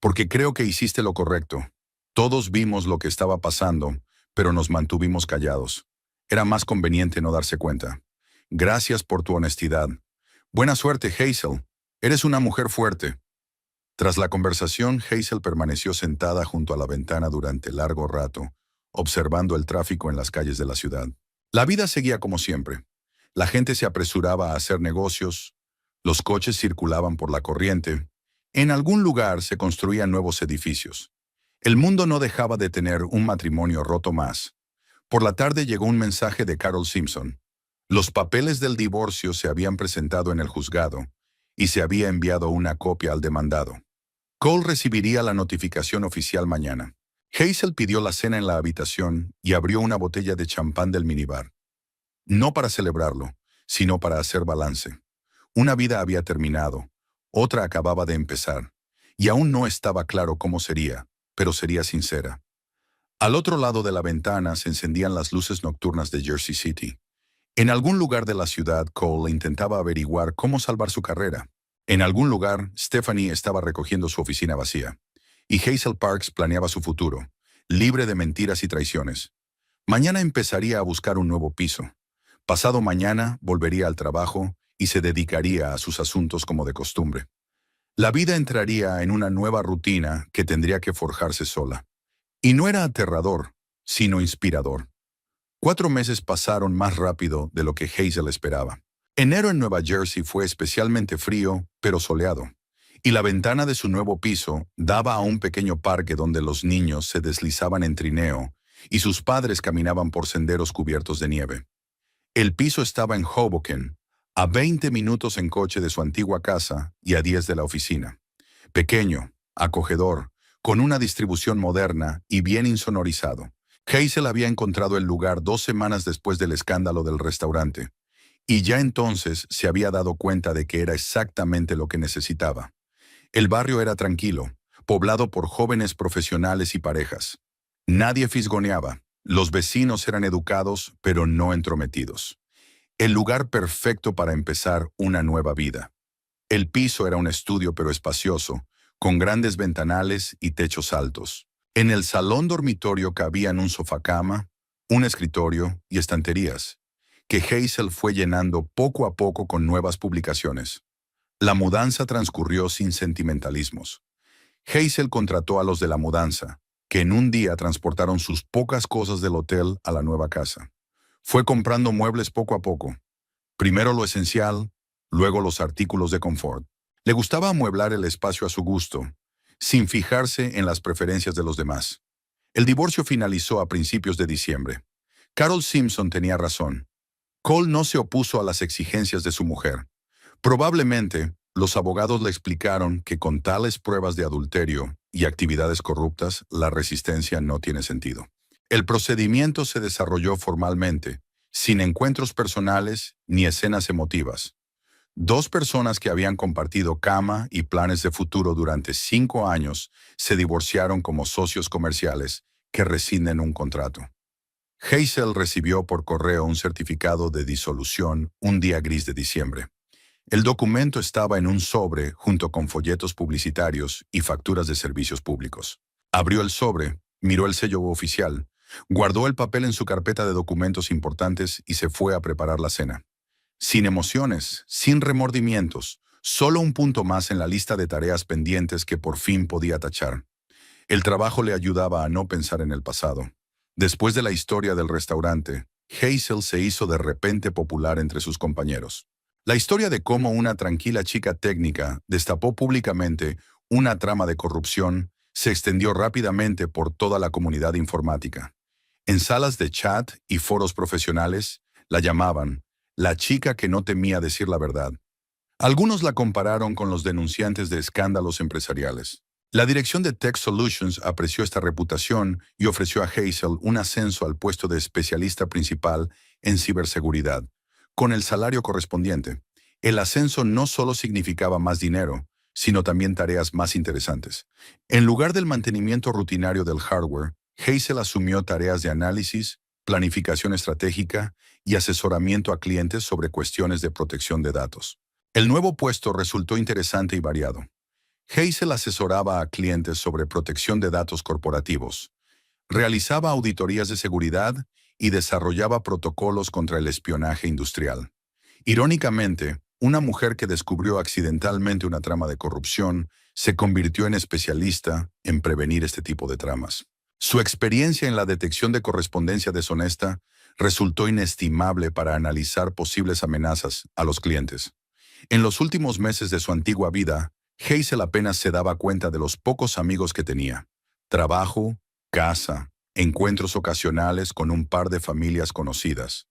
«Porque creo que hiciste lo correcto. Todos vimos lo que estaba pasando, pero nos mantuvimos callados. Era más conveniente no darse cuenta». Gracias por tu honestidad. Buena suerte, Hazel. Eres una mujer fuerte. Tras la conversación, Hazel permaneció sentada junto a la ventana durante largo rato, observando el tráfico en las calles de la ciudad. La vida seguía como siempre. La gente se apresuraba a hacer negocios, los coches circulaban por la corriente, en algún lugar se construían nuevos edificios. El mundo no dejaba de tener un matrimonio roto más. Por la tarde llegó un mensaje de Carol Simpson. Los papeles del divorcio se habían presentado en el juzgado y se había enviado una copia al demandado. Cole recibiría la notificación oficial mañana. Hazel pidió la cena en la habitación y abrió una botella de champán del minibar. No para celebrarlo, sino para hacer balance. Una vida había terminado, otra acababa de empezar, y aún no estaba claro cómo sería, pero sería sincera. Al otro lado de la ventana se encendían las luces nocturnas de Jersey City. En algún lugar de la ciudad, Cole intentaba averiguar cómo salvar su carrera. En algún lugar, Stephanie estaba recogiendo su oficina vacía. Y Hazel Parks planeaba su futuro, libre de mentiras y traiciones. Mañana empezaría a buscar un nuevo piso. Pasado mañana volvería al trabajo y se dedicaría a sus asuntos como de costumbre. La vida entraría en una nueva rutina que tendría que forjarse sola. Y no era aterrador, sino inspirador. 4 meses pasaron más rápido de lo que Hazel esperaba. Enero en Nueva Jersey fue especialmente frío, pero soleado, y la ventana de su nuevo piso daba a un pequeño parque donde los niños se deslizaban en trineo y sus padres caminaban por senderos cubiertos de nieve. El piso estaba en Hoboken, a 20 minutos en coche de su antigua casa y a 10 de la oficina. Pequeño, acogedor, con una distribución moderna y bien insonorizado. Hazel había encontrado el lugar 2 semanas después del escándalo del restaurante, y ya entonces se había dado cuenta de que era exactamente lo que necesitaba. El barrio era tranquilo, poblado por jóvenes profesionales y parejas. Nadie fisgoneaba, los vecinos eran educados pero no entrometidos. El lugar perfecto para empezar una nueva vida. El piso era un estudio pero espacioso, con grandes ventanales y techos altos. En el salón dormitorio cabían un sofá-cama, un escritorio y estanterías, que Hazel fue llenando poco a poco con nuevas publicaciones. La mudanza transcurrió sin sentimentalismos. Hazel contrató a los de la mudanza, que en un día transportaron sus pocas cosas del hotel a la nueva casa. Fue comprando muebles poco a poco. Primero lo esencial, luego los artículos de confort. Le gustaba amueblar el espacio a su gusto, sin fijarse en las preferencias de los demás. El divorcio finalizó a principios de diciembre. Carol Simpson tenía razón. Cole no se opuso a las exigencias de su mujer. Probablemente, los abogados le explicaron que con tales pruebas de adulterio y actividades corruptas, la resistencia no tiene sentido. El procedimiento se desarrolló formalmente, sin encuentros personales ni escenas emotivas. 2 personas que habían compartido cama y planes de futuro durante 5 años se divorciaron como socios comerciales que rescinden un contrato. Hazel recibió por correo un certificado de disolución un día gris de diciembre. El documento estaba en un sobre junto con folletos publicitarios y facturas de servicios públicos. Abrió el sobre, miró el sello oficial, guardó el papel en su carpeta de documentos importantes y se fue a preparar la cena. Sin emociones, sin remordimientos, solo un punto más en la lista de tareas pendientes que por fin podía tachar. El trabajo le ayudaba a no pensar en el pasado. Después de la historia del restaurante, Hazel se hizo de repente popular entre sus compañeros. La historia de cómo una tranquila chica técnica destapó públicamente una trama de corrupción se extendió rápidamente por toda la comunidad informática. En salas de chat y foros profesionales, la llamaban la chica que no temía decir la verdad. Algunos la compararon con los denunciantes de escándalos empresariales. La dirección de Tech Solutions apreció esta reputación y ofreció a Hazel un ascenso al puesto de especialista principal en ciberseguridad, con el salario correspondiente. El ascenso no solo significaba más dinero, sino también tareas más interesantes. En lugar del mantenimiento rutinario del hardware, Hazel asumió tareas de análisis, planificación estratégica y asesoramiento a clientes sobre cuestiones de protección de datos. El nuevo puesto resultó interesante y variado. Hazel asesoraba a clientes sobre protección de datos corporativos, realizaba auditorías de seguridad y desarrollaba protocolos contra el espionaje industrial. Irónicamente, una mujer que descubrió accidentalmente una trama de corrupción se convirtió en especialista en prevenir este tipo de tramas. Su experiencia en la detección de correspondencia deshonesta resultó inestimable para analizar posibles amenazas a los clientes. En los últimos meses de su antigua vida, Hazel apenas se daba cuenta de los pocos amigos que tenía. Trabajo, casa, encuentros ocasionales con un par de familias conocidas.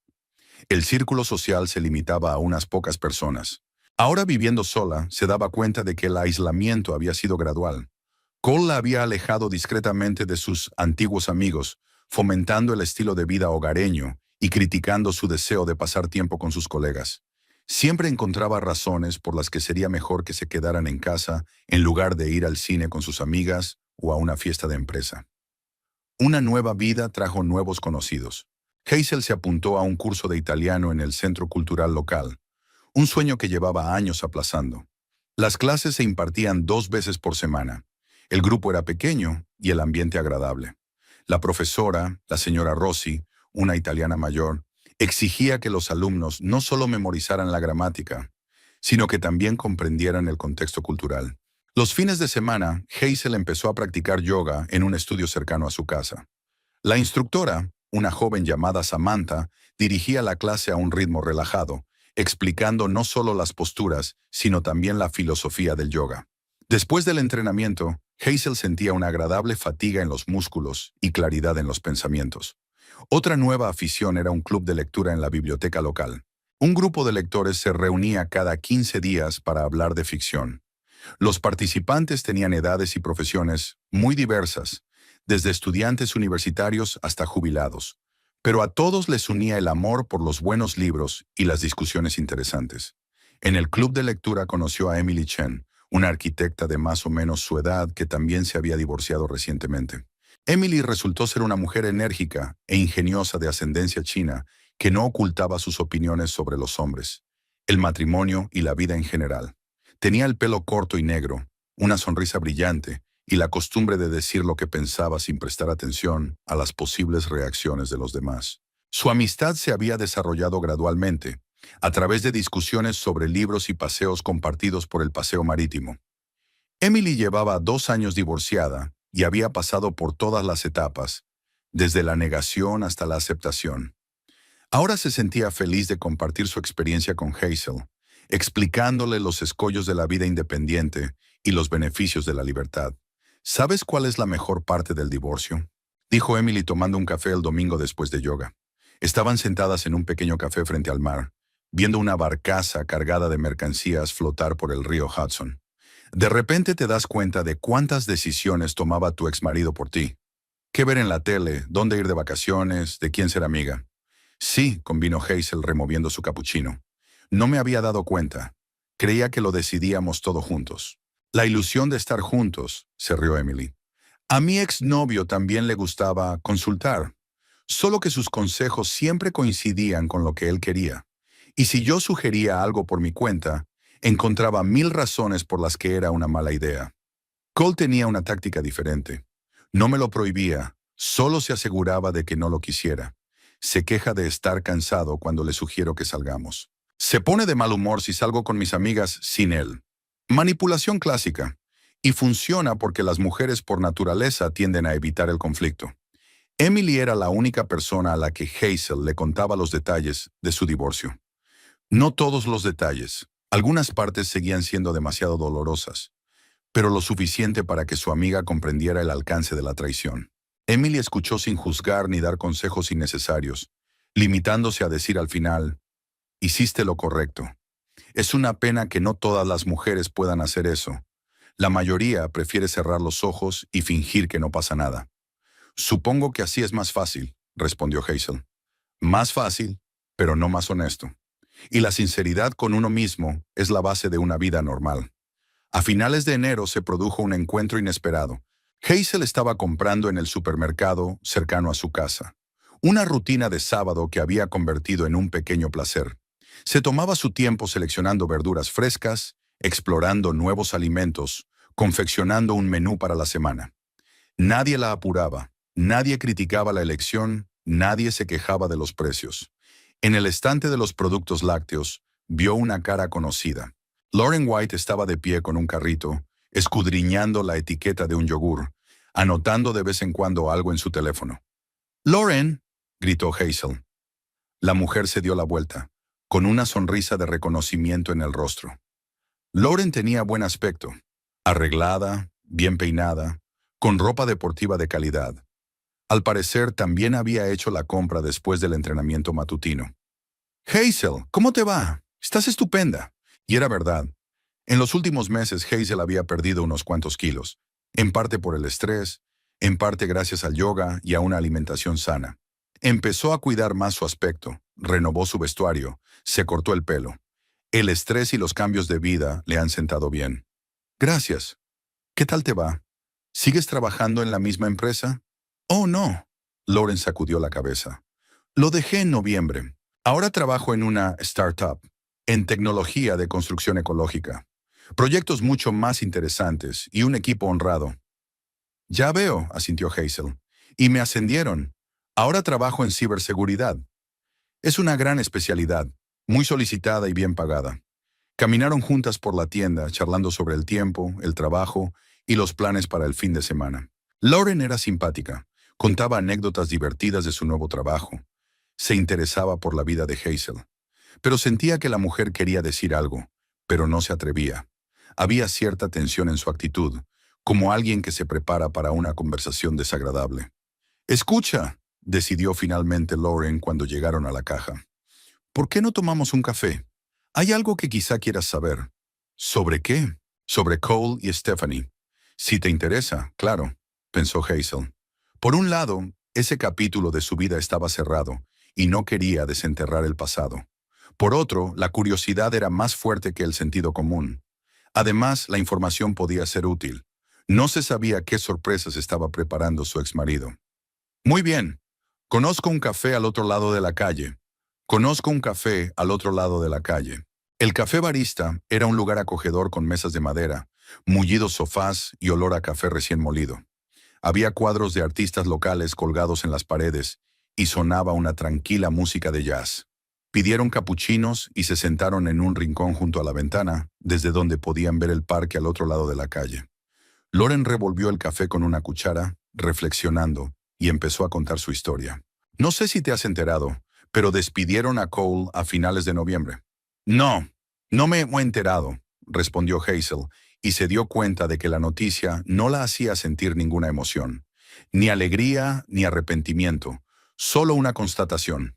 El círculo social se limitaba a unas pocas personas. Ahora viviendo sola, se daba cuenta de que el aislamiento había sido gradual. Cole la había alejado discretamente de sus antiguos amigos, fomentando el estilo de vida hogareño y criticando su deseo de pasar tiempo con sus colegas. Siempre encontraba razones por las que sería mejor que se quedaran en casa en lugar de ir al cine con sus amigas o a una fiesta de empresa. Una nueva vida trajo nuevos conocidos. Hazel se apuntó a un curso de italiano en el centro cultural local, un sueño que llevaba años aplazando. Las clases se impartían 2 veces por semana. El grupo era pequeño y el ambiente agradable. La profesora, la señora Rossi, una italiana mayor, exigía que los alumnos no solo memorizaran la gramática, sino que también comprendieran el contexto cultural. Los fines de semana, Hazel empezó a practicar yoga en un estudio cercano a su casa. La instructora, una joven llamada Samantha, dirigía la clase a un ritmo relajado, explicando no solo las posturas, sino también la filosofía del yoga. Después del entrenamiento, Hazel sentía una agradable fatiga en los músculos y claridad en los pensamientos. Otra nueva afición era un club de lectura en la biblioteca local. Un grupo de lectores se reunía cada 15 días para hablar de ficción. Los participantes tenían edades y profesiones muy diversas, desde estudiantes universitarios hasta jubilados, pero a todos les unía el amor por los buenos libros y las discusiones interesantes. En el club de lectura conoció a Emily Chen, una arquitecta de más o menos su edad que también se había divorciado recientemente. Emily resultó ser una mujer enérgica e ingeniosa de ascendencia china que no ocultaba sus opiniones sobre los hombres, el matrimonio y la vida en general. Tenía el pelo corto y negro, una sonrisa brillante y la costumbre de decir lo que pensaba sin prestar atención a las posibles reacciones de los demás. Su amistad se había desarrollado gradualmente, a través de discusiones sobre libros y paseos compartidos por el paseo marítimo. Emily llevaba 2 años divorciada y había pasado por todas las etapas, desde la negación hasta la aceptación. Ahora se sentía feliz de compartir su experiencia con Hazel, explicándole los escollos de la vida independiente y los beneficios de la libertad. ¿Sabes cuál es la mejor parte del divorcio?, dijo Emily tomando un café el domingo después de yoga. Estaban sentadas en un pequeño café frente al mar, viendo una barcaza cargada de mercancías flotar por el río Hudson. De repente te das cuenta de cuántas decisiones tomaba tu exmarido por ti. ¿Qué ver en la tele? ¿Dónde ir de vacaciones? ¿De quién ser amiga? Sí, convino Hazel removiendo su capuchino. No me había dado cuenta. Creía que lo decidíamos todo juntos. La ilusión de estar juntos, se rió Emily. A mi exnovio también le gustaba consultar, solo que sus consejos siempre coincidían con lo que él quería. Y si yo sugería algo por mi cuenta, encontraba 1000 razones por las que era una mala idea. Cole tenía una táctica diferente. No me lo prohibía, solo se aseguraba de que no lo quisiera. Se queja de estar cansado cuando le sugiero que salgamos. Se pone de mal humor si salgo con mis amigas sin él. Manipulación clásica. Y funciona porque las mujeres por naturaleza tienden a evitar el conflicto. Emily era la única persona a la que Hazel le contaba los detalles de su divorcio. No todos los detalles. Algunas partes seguían siendo demasiado dolorosas, pero lo suficiente para que su amiga comprendiera el alcance de la traición. Emily escuchó sin juzgar ni dar consejos innecesarios, limitándose a decir al final, «Hiciste lo correcto. Es una pena que no todas las mujeres puedan hacer eso. La mayoría prefiere cerrar los ojos y fingir que no pasa nada». «Supongo que así es más fácil», respondió Hazel. «Más fácil, pero no más honesto. Y la sinceridad con uno mismo es la base de una vida normal». A finales de enero se produjo un encuentro inesperado. Hazel estaba comprando en el supermercado cercano a su casa. Una rutina de sábado que había convertido en un pequeño placer. Se tomaba su tiempo seleccionando verduras frescas, explorando nuevos alimentos, confeccionando un menú para la semana. Nadie la apuraba, nadie criticaba la elección, nadie se quejaba de los precios. En el estante de los productos lácteos, vio una cara conocida. Lauren White estaba de pie con un carrito, escudriñando la etiqueta de un yogur, anotando de vez en cuando algo en su teléfono. «¡Lauren!», gritó Hazel. La mujer se dio la vuelta, con una sonrisa de reconocimiento en el rostro. Lauren tenía buen aspecto, arreglada, bien peinada, con ropa deportiva de calidad. Al parecer, también había hecho la compra después del entrenamiento matutino. «Hazel, ¿cómo te va? Estás estupenda». Y era verdad. En los últimos meses, Hazel había perdido unos cuantos kilos, en parte por el estrés, en parte gracias al yoga y a una alimentación sana. Empezó a cuidar más su aspecto, renovó su vestuario, se cortó el pelo. El estrés y los cambios de vida le han sentado bien. «Gracias. ¿Qué tal te va? ¿Sigues trabajando en la misma empresa?» «Oh, no». Lauren sacudió la cabeza. «Lo dejé en noviembre. Ahora trabajo en una startup, en tecnología de construcción ecológica. Proyectos mucho más interesantes y un equipo honrado». «Ya veo», asintió Hazel. «Y me ascendieron. Ahora trabajo en ciberseguridad. Es una gran especialidad, muy solicitada y bien pagada». Caminaron juntas por la tienda, charlando sobre el tiempo, el trabajo y los planes para el fin de semana. Lauren era simpática, contaba anécdotas divertidas de su nuevo trabajo. Se interesaba por la vida de Hazel. Pero sentía que la mujer quería decir algo, pero no se atrevía. Había cierta tensión en su actitud, como alguien que se prepara para una conversación desagradable. «Escucha», decidió finalmente Lauren cuando llegaron a la caja. «¿Por qué no tomamos un café? Hay algo que quizá quieras saber». «¿Sobre qué?» «Sobre Cole y Stephanie». «Si te interesa, claro», pensó Hazel. Por un lado, ese capítulo de su vida estaba cerrado y no quería desenterrar el pasado. Por otro, la curiosidad era más fuerte que el sentido común. Además, la información podía ser útil. No se sabía qué sorpresas estaba preparando su exmarido. «Muy bien. Conozco un café al otro lado de la calle». «Conozco un café al otro lado de la calle». El café barista era un lugar acogedor con mesas de madera, mullidos sofás y olor a café recién molido. Había cuadros de artistas locales colgados en las paredes y sonaba una tranquila música de jazz. Pidieron capuchinos y se sentaron en un rincón junto a la ventana, desde donde podían ver el parque al otro lado de la calle. Lauren revolvió el café con una cuchara, reflexionando, y empezó a contar su historia. «No sé si te has enterado, pero despidieron a Cole a finales de noviembre». «No, no me he enterado», respondió Hazel, y se dio cuenta de que la noticia no la hacía sentir ninguna emoción. Ni alegría ni arrepentimiento, solo una constatación.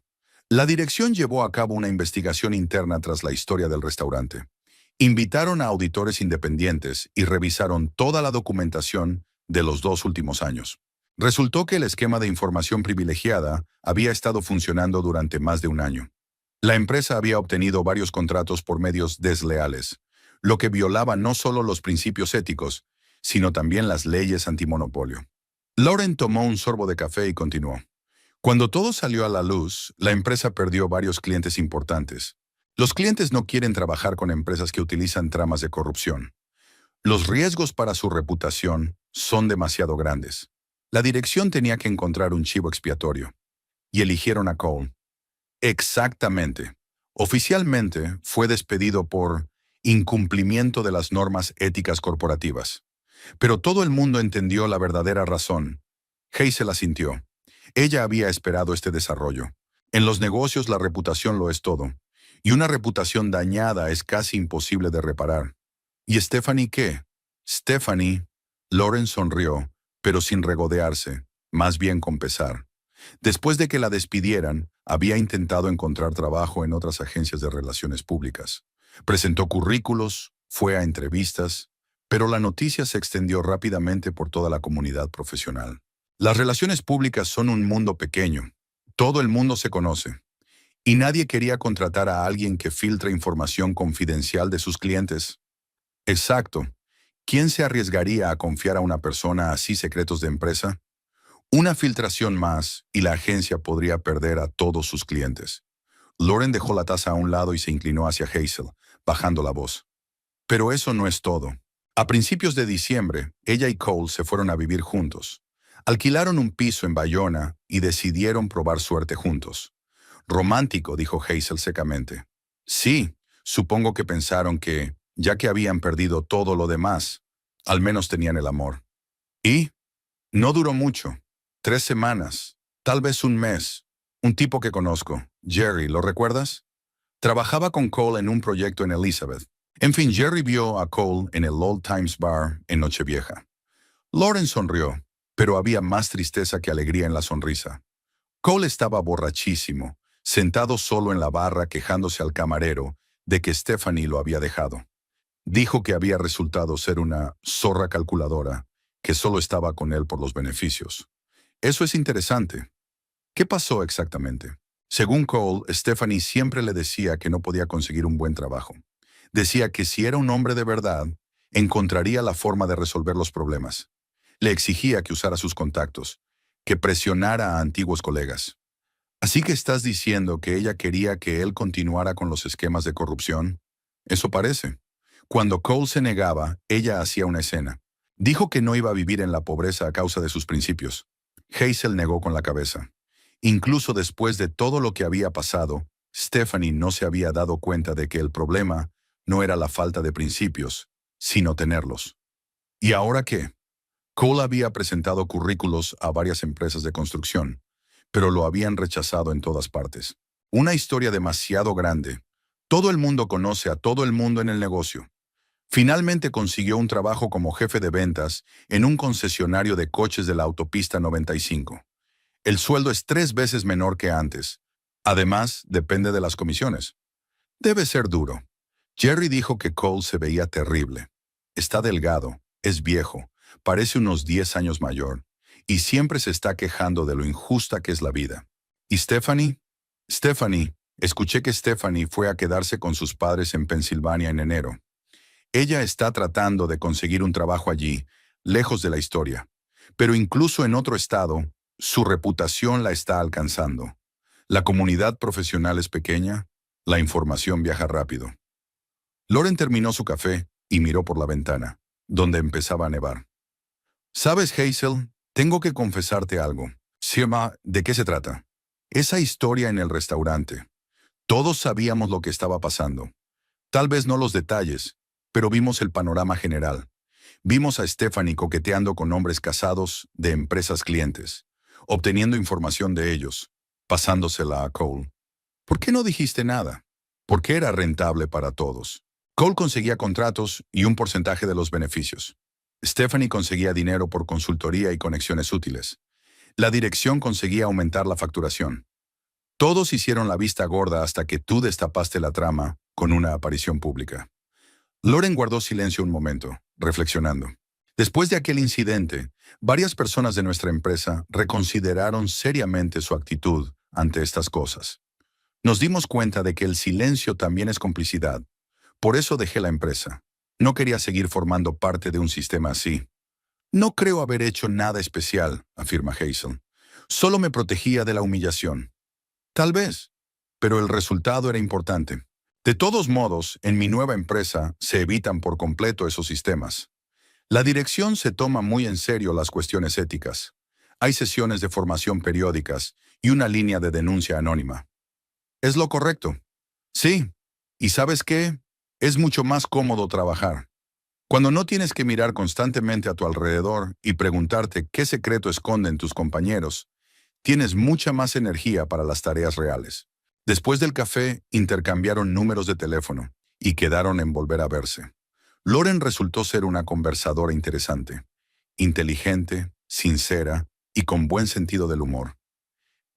La dirección llevó a cabo una investigación interna tras la historia del restaurante. Invitaron a auditores independientes y revisaron toda la documentación de los 2 últimos años. Resultó que el esquema de información privilegiada había estado funcionando durante más de un año. La empresa había obtenido varios contratos por medios desleales, lo que violaba no solo los principios éticos, sino también las leyes antimonopolio. Lauren tomó un sorbo de café y continuó. Cuando todo salió a la luz, la empresa perdió varios clientes importantes. Los clientes no quieren trabajar con empresas que utilizan tramas de corrupción. Los riesgos para su reputación son demasiado grandes. La dirección tenía que encontrar un chivo expiatorio. Y eligieron a Cole. Exactamente. Oficialmente fue despedido por incumplimiento de las normas éticas corporativas. Pero todo el mundo entendió la verdadera razón. Hazel asintió. Ella había esperado este desarrollo. En los negocios la reputación lo es todo. Y una reputación dañada es casi imposible de reparar. ¿Y Stephanie qué? Stephanie. Lauren sonrió, pero sin regodearse, más bien con pesar. Después de que la despidieran, había intentado encontrar trabajo en otras agencias de relaciones públicas. Presentó currículos, fue a entrevistas, pero la noticia se extendió rápidamente por toda la comunidad profesional. Las relaciones públicas son un mundo pequeño. Todo el mundo se conoce. Y nadie quería contratar a alguien que filtre información confidencial de sus clientes. Exacto. ¿Quién se arriesgaría a confiar a una persona así secretos de empresa? Una filtración más y la agencia podría perder a todos sus clientes. Lauren dejó la taza a un lado y se inclinó hacia Hazel, bajando la voz. Pero eso no es todo. A principios de diciembre, ella y Cole se fueron a vivir juntos. Alquilaron un piso en Bayona y decidieron probar suerte juntos. Romántico, dijo Hazel secamente. Sí, Supongo que pensaron que, ya que habían perdido todo lo demás, al menos tenían el amor. Y no duró mucho. 3 semanas, tal vez un mes. Un tipo que conozco, Jerry, ¿lo recuerdas? Trabajaba con Cole en un proyecto en Elizabeth. En fin, Jerry vio a Cole en el Old Times Bar en Nochevieja. Lauren sonrió, pero había más tristeza que alegría en la sonrisa. Cole estaba borrachísimo, sentado solo en la barra quejándose al camarero de que Stephanie lo había dejado. Dijo que había resultado ser una zorra calculadora, que solo estaba con él por los beneficios. Eso es interesante. ¿Qué pasó exactamente? Según Cole, Stephanie siempre le decía que no podía conseguir un buen trabajo. Decía que si era un hombre de verdad, encontraría la forma de resolver los problemas. Le exigía que usara sus contactos, que presionara a antiguos colegas. Así que estás diciendo que ella quería que él continuara con los esquemas de corrupción. Eso parece. Cuando Cole se negaba, ella hacía una escena. Dijo que no iba a vivir en la pobreza a causa de sus principios. Hazel negó con la cabeza. Incluso después de todo lo que había pasado, Stephanie no se había dado cuenta de que el problema no era la falta de principios, sino tenerlos. ¿Y ahora qué? Cole había presentado currículos a varias empresas de construcción, pero lo habían rechazado en todas partes. Una historia demasiado grande. Todo el mundo conoce a todo el mundo en el negocio. Finalmente consiguió un trabajo como jefe de ventas en un concesionario de coches de la autopista 95. El sueldo es 3 veces menor que antes. Además, depende de las comisiones. Debe ser duro. Jerry dijo que Cole se veía terrible. Está delgado, es viejo, parece unos 10 años mayor, y siempre se está quejando de lo injusta que es la vida. ¿Y Stephanie? Escuché que Stephanie fue a quedarse con sus padres en Pensilvania en enero. Ella está tratando de conseguir un trabajo allí, lejos de la historia. Pero incluso en otro estado, su reputación la está alcanzando. La comunidad profesional es pequeña, la información viaja rápido. Lauren terminó su café y miró por la ventana, donde empezaba a nevar. ¿Sabes, Hazel? Tengo que confesarte algo. Sirma, ¿de qué se trata? Esa historia en el restaurante. Todos sabíamos lo que estaba pasando. Tal vez no los detalles, pero vimos el panorama general. Vimos a Stephanie coqueteando con hombres casados de empresas clientes, obteniendo información de ellos, pasándosela a Cole. ¿Por qué no dijiste nada? Porque era rentable para todos. Cole conseguía contratos y un porcentaje de los beneficios. Stephanie conseguía dinero por consultoría y conexiones útiles. La dirección conseguía aumentar la facturación. Todos hicieron la vista gorda hasta que tú destapaste la trama con una aparición pública. Lauren guardó silencio un momento, reflexionando. Después de aquel incidente, varias personas de nuestra empresa reconsideraron seriamente su actitud ante estas cosas. Nos dimos cuenta de que el silencio también es complicidad. Por eso dejé la empresa. No quería seguir formando parte de un sistema así. No creo haber hecho nada especial, afirma Hazel. Solo me protegía de la humillación. Tal vez, pero el resultado era importante. De todos modos, en mi nueva empresa se evitan por completo esos sistemas. La dirección se toma muy en serio las cuestiones éticas. Hay sesiones de formación periódicas y una línea de denuncia anónima. ¿Es lo correcto? Sí. ¿Y sabes qué? Es mucho más cómodo trabajar. Cuando no tienes que mirar constantemente a tu alrededor y preguntarte qué secreto esconden tus compañeros, tienes mucha más energía para las tareas reales. Después del café, intercambiaron números de teléfono y quedaron en volver a verse. Lauren resultó ser una conversadora interesante, inteligente, sincera y con buen sentido del humor.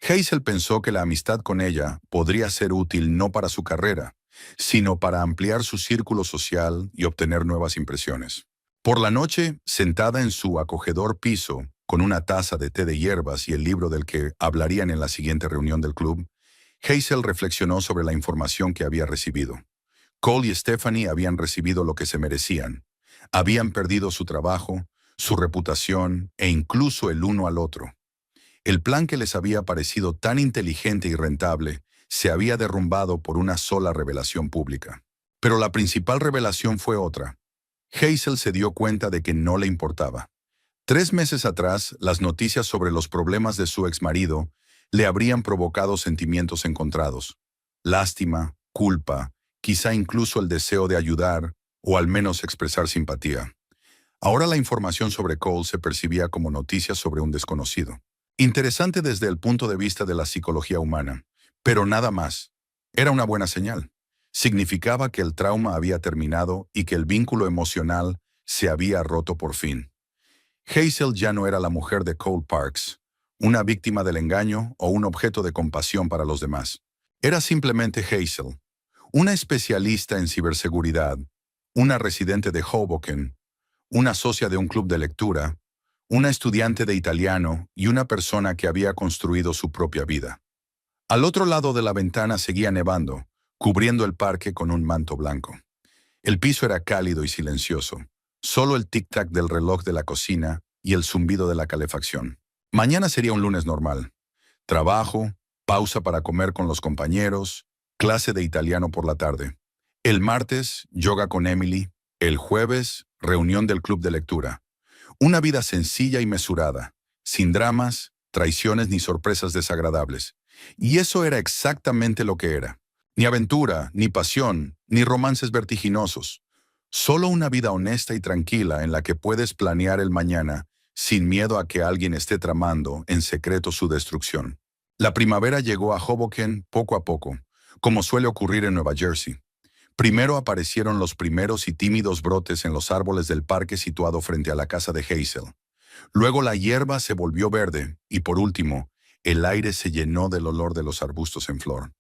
Hazel pensó que la amistad con ella podría ser útil no para su carrera, sino para ampliar su círculo social y obtener nuevas impresiones. Por la noche, sentada en su acogedor piso, con una taza de té de hierbas y el libro del que hablarían en la siguiente reunión del club, Hazel reflexionó sobre la información que había recibido. Cole y Stephanie habían recibido lo que se merecían. Habían perdido su trabajo, su reputación e incluso el uno al otro. El plan que les había parecido tan inteligente y rentable se había derrumbado por una sola revelación pública. Pero la principal revelación fue otra. Hazel se dio cuenta de que no le importaba. 3 meses atrás, las noticias sobre los problemas de su exmarido le habrían provocado sentimientos encontrados. Lástima, culpa quizá incluso el deseo de ayudar o al menos expresar simpatía. Ahora la información sobre Cole se percibía como noticias sobre un desconocido. Interesante desde el punto de vista de la psicología humana, pero nada más. Era una buena señal. Significaba que el trauma había terminado y que el vínculo emocional se había roto por fin. Hazel ya no era la mujer de Cole Parks, una víctima del engaño o un objeto de compasión para los demás. Era simplemente Hazel, una especialista en ciberseguridad, una residente de Hoboken, una socia de un club de lectura, una estudiante de italiano y una persona que había construido su propia vida. Al otro lado de la ventana seguía nevando, cubriendo el parque con un manto blanco. El piso era cálido y silencioso, solo el tic-tac del reloj de la cocina y el zumbido de la calefacción. Mañana sería un lunes normal. Trabajo, pausa para comer con los compañeros, clase de italiano por la tarde. El martes, yoga con Emily. El jueves, reunión del club de lectura. Una vida sencilla y mesurada, sin dramas, traiciones ni sorpresas desagradables. Y eso era exactamente lo que era. Ni aventura, ni pasión, ni romances vertiginosos. Solo una vida honesta y tranquila en la que puedes planear el mañana sin miedo a que alguien esté tramando en secreto su destrucción. La primavera llegó a Hoboken poco a poco, como suele ocurrir en Nueva Jersey. Primero aparecieron los primeros y tímidos brotes en los árboles del parque situado frente a la casa de Hazel. Luego la hierba se volvió verde y por último, el aire se llenó del olor de los arbustos en flor.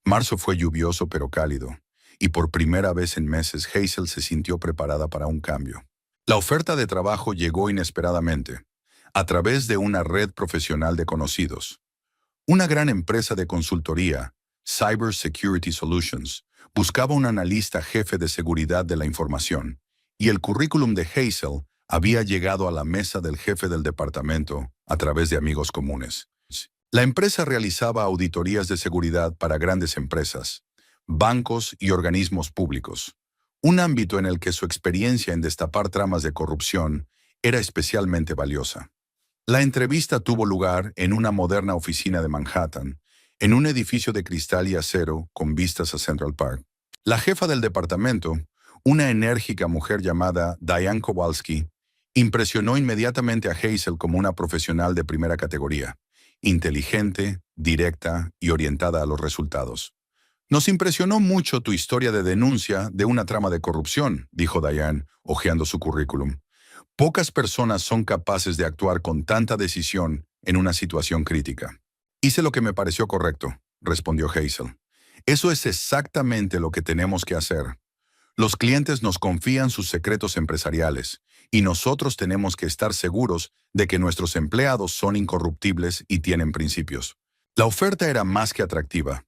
Marzo fue lluvioso pero cálido, y por primera vez en meses Hazel se sintió preparada para un cambio. La oferta de trabajo llegó inesperadamente, a través de una red profesional de conocidos. Una gran empresa de consultoría, Cyber Security Solutions, buscaba un analista jefe de seguridad de la información, y el currículum de Hazel había llegado a la mesa del jefe del departamento a través de amigos comunes. La empresa realizaba auditorías de seguridad para grandes empresas, bancos y organismos públicos, un ámbito en el que su experiencia en destapar tramas de corrupción era especialmente valiosa. La entrevista tuvo lugar en una moderna oficina de Manhattan, en un edificio de cristal y acero con vistas a Central Park. La jefa del departamento, una enérgica mujer llamada Diane Kowalski, impresionó inmediatamente a Hazel como una profesional de primera categoría, inteligente, directa y orientada a los resultados. Nos impresionó mucho tu historia de denuncia de una trama de corrupción, dijo Diane, hojeando su currículum. Pocas personas son capaces de actuar con tanta decisión en una situación crítica. Hice lo que me pareció correcto, respondió Hazel. Eso es exactamente lo que tenemos que hacer. Los clientes nos confían sus secretos empresariales y nosotros tenemos que estar seguros de que nuestros empleados son incorruptibles y tienen principios. La oferta era más que atractiva.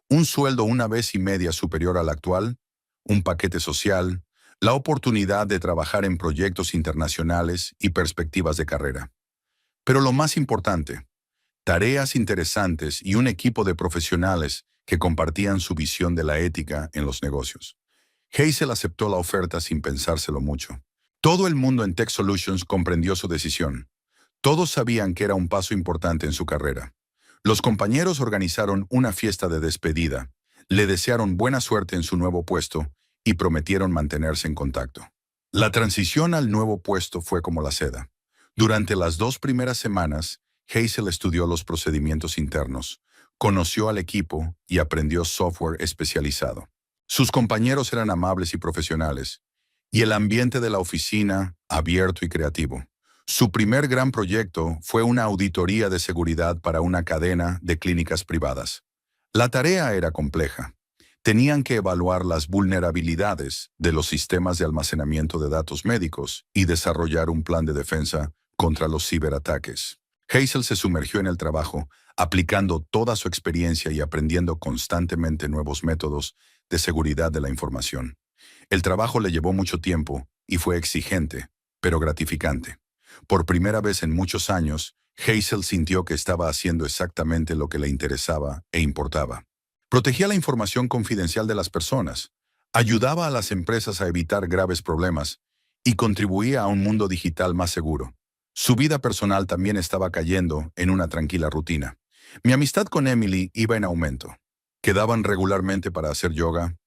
Un sueldo 1,5 veces superior al actual, un paquete social, la oportunidad de trabajar en proyectos internacionales y perspectivas de carrera. Pero lo más importante, tareas interesantes y un equipo de profesionales que compartían su visión de la ética en los negocios. Hazel aceptó la oferta sin pensárselo mucho. Todo el mundo en Tech Solutions comprendió su decisión. Todos sabían que era un paso importante en su carrera. Los compañeros organizaron una fiesta de despedida, le desearon buena suerte en su nuevo puesto y prometieron mantenerse en contacto. La transición al nuevo puesto fue como la seda. Durante las 2 primeras semanas, Hazel estudió los procedimientos internos, conoció al equipo y aprendió software especializado. Sus compañeros eran amables y profesionales, y el ambiente de la oficina abierto y creativo. Su primer gran proyecto fue una auditoría de seguridad para una cadena de clínicas privadas. La tarea era compleja. Tenían que evaluar las vulnerabilidades de los sistemas de almacenamiento de datos médicos y desarrollar un plan de defensa contra los ciberataques. Hazel se sumergió en el trabajo, aplicando toda su experiencia y aprendiendo constantemente nuevos métodos de seguridad de la información. El trabajo le llevó mucho tiempo y fue exigente, pero gratificante. Por primera vez en muchos años, Hazel sintió que estaba haciendo exactamente lo que le interesaba e importaba. Protegía la información confidencial de las personas, ayudaba a las empresas a evitar graves problemas y contribuía a un mundo digital más seguro. Su vida personal también estaba cayendo en una tranquila rutina. Mi amistad con Emily iba en aumento. Quedaban regularmente para hacer yoga,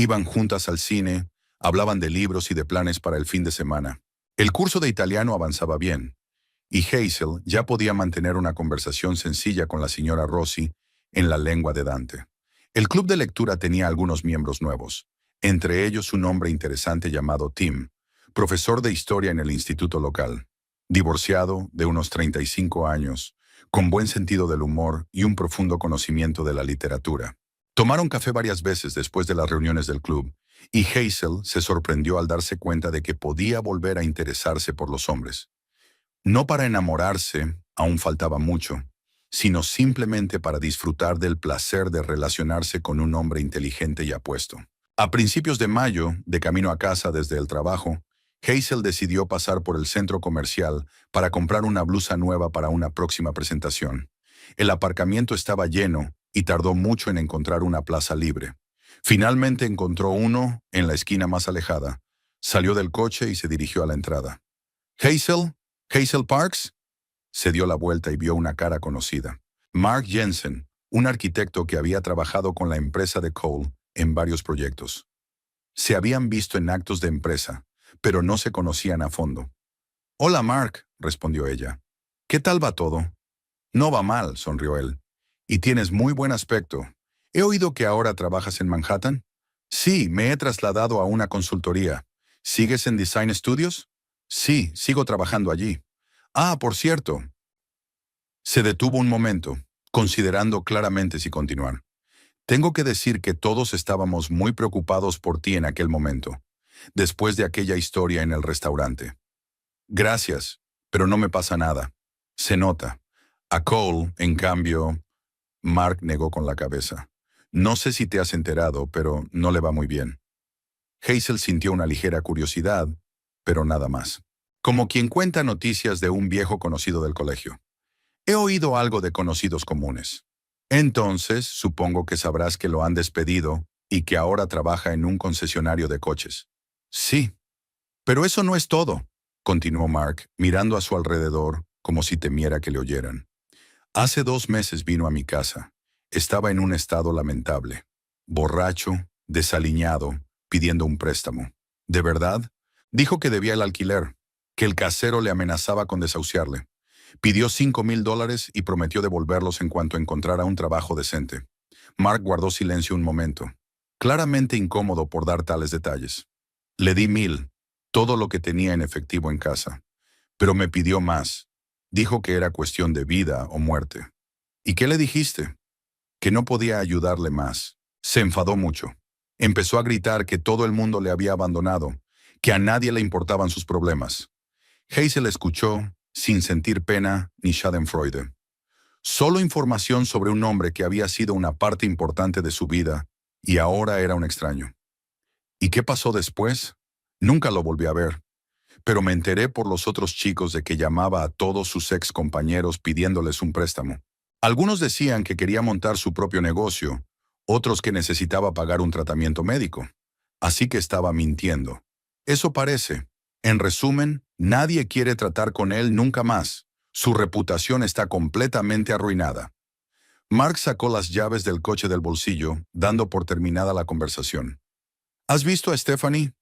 Iban juntas al cine, hablaban de libros y de planes para el fin de semana. El curso de italiano avanzaba bien, y Hazel ya podía mantener una conversación sencilla con la señora Rossi en la lengua de Dante. El club de lectura tenía algunos miembros nuevos, entre ellos un hombre interesante llamado Tim, profesor de historia en el instituto local, divorciado de unos 35 años, con buen sentido del humor y un profundo conocimiento de la literatura. Tomaron café varias veces después de las reuniones del club, y Hazel se sorprendió al darse cuenta de que podía volver a interesarse por los hombres. No para enamorarse, aún faltaba mucho, sino simplemente para disfrutar del placer de relacionarse con un hombre inteligente y apuesto. A principios de mayo, de camino a casa desde el trabajo, Hazel decidió pasar por el centro comercial para comprar una blusa nueva para una próxima presentación. El aparcamiento estaba lleno y tardó mucho en encontrar una plaza libre. Finalmente encontró uno en la esquina más alejada. Salió del coche y se dirigió a la entrada. «Hazel, Hazel Parks». Se dio la vuelta y vio una cara conocida. Mark Jensen, un arquitecto que había trabajado con la empresa de Cole en varios proyectos. Se habían visto en actos de empresa, pero no se conocían a fondo. «Hola, Mark», respondió ella. «¿Qué tal va todo?» «No va mal», sonrió él. «Y tienes muy buen aspecto. He oído que ahora trabajas en Manhattan». «Sí, me he trasladado a una consultoría. ¿Sigues en Design Studios?» «Sí, sigo trabajando allí». «Ah, por cierto». Se detuvo un momento, considerando claramente si continuar. «Tengo que decir que todos estábamos muy preocupados por ti en aquel momento, después de aquella historia en el restaurante». «Gracias, pero no me pasa nada. Se nota». A Cole, en cambio, Mark negó con la cabeza. «No sé si te has enterado, pero no le va muy bien». Hazel sintió una ligera curiosidad, pero nada más. Como quien cuenta noticias de un viejo conocido del colegio. «He oído algo de conocidos comunes». «Entonces, supongo que sabrás que lo han despedido y que ahora trabaja en un concesionario de coches». «Sí. Pero eso no es todo», continuó Mark, mirando a su alrededor como si temiera que le oyeran. «Hace 2 meses vino a mi casa. Estaba en un estado lamentable. Borracho, desaliñado, pidiendo un préstamo. ¿De verdad? Dijo que debía el alquiler, que el casero le amenazaba con desahuciarle. Pidió $5,000 y prometió devolverlos en cuanto encontrara un trabajo decente». Mark guardó silencio un momento, claramente incómodo por dar tales detalles. «Le di 1,000, todo lo que tenía en efectivo en casa. Pero me pidió más. Dijo que era cuestión de vida o muerte». «¿Y qué le dijiste?» «Que no podía ayudarle más». Se enfadó mucho. Empezó a gritar que todo el mundo le había abandonado, que a nadie le importaban sus problemas. Hazel escuchó, sin sentir pena ni schadenfreude. Solo información sobre un hombre que había sido una parte importante de su vida y ahora era un extraño. ¿Y qué pasó después? Nunca lo volví a ver. Pero me enteré por los otros chicos de que llamaba a todos sus ex compañeros pidiéndoles un préstamo. Algunos decían que quería montar su propio negocio, otros que necesitaba pagar un tratamiento médico. Así que estaba mintiendo. Eso parece. En resumen, nadie quiere tratar con él nunca más. Su reputación está completamente arruinada». Mark sacó las llaves del coche del bolsillo, dando por terminada la conversación. «¿Has visto a Stephanie?»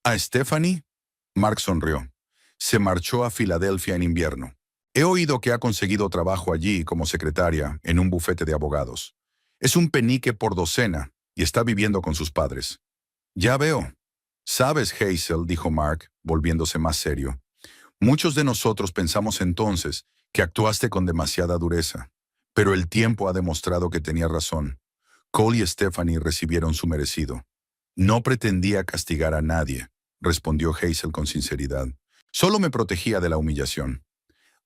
«¿A Stephanie?» Mark sonrió. «Se marchó a Filadelfia en invierno. He oído que ha conseguido trabajo allí como secretaria en un bufete de abogados. Es un penique por docena y está viviendo con sus padres». «Ya veo». «Sabes, Hazel», dijo Mark, volviéndose más serio, «muchos de nosotros pensamos entonces que actuaste con demasiada dureza, pero el tiempo ha demostrado que tenía razón. Cole y Stephanie recibieron su merecido». «No pretendía castigar a nadie», respondió Hazel con sinceridad. «Solo me protegía de la humillación.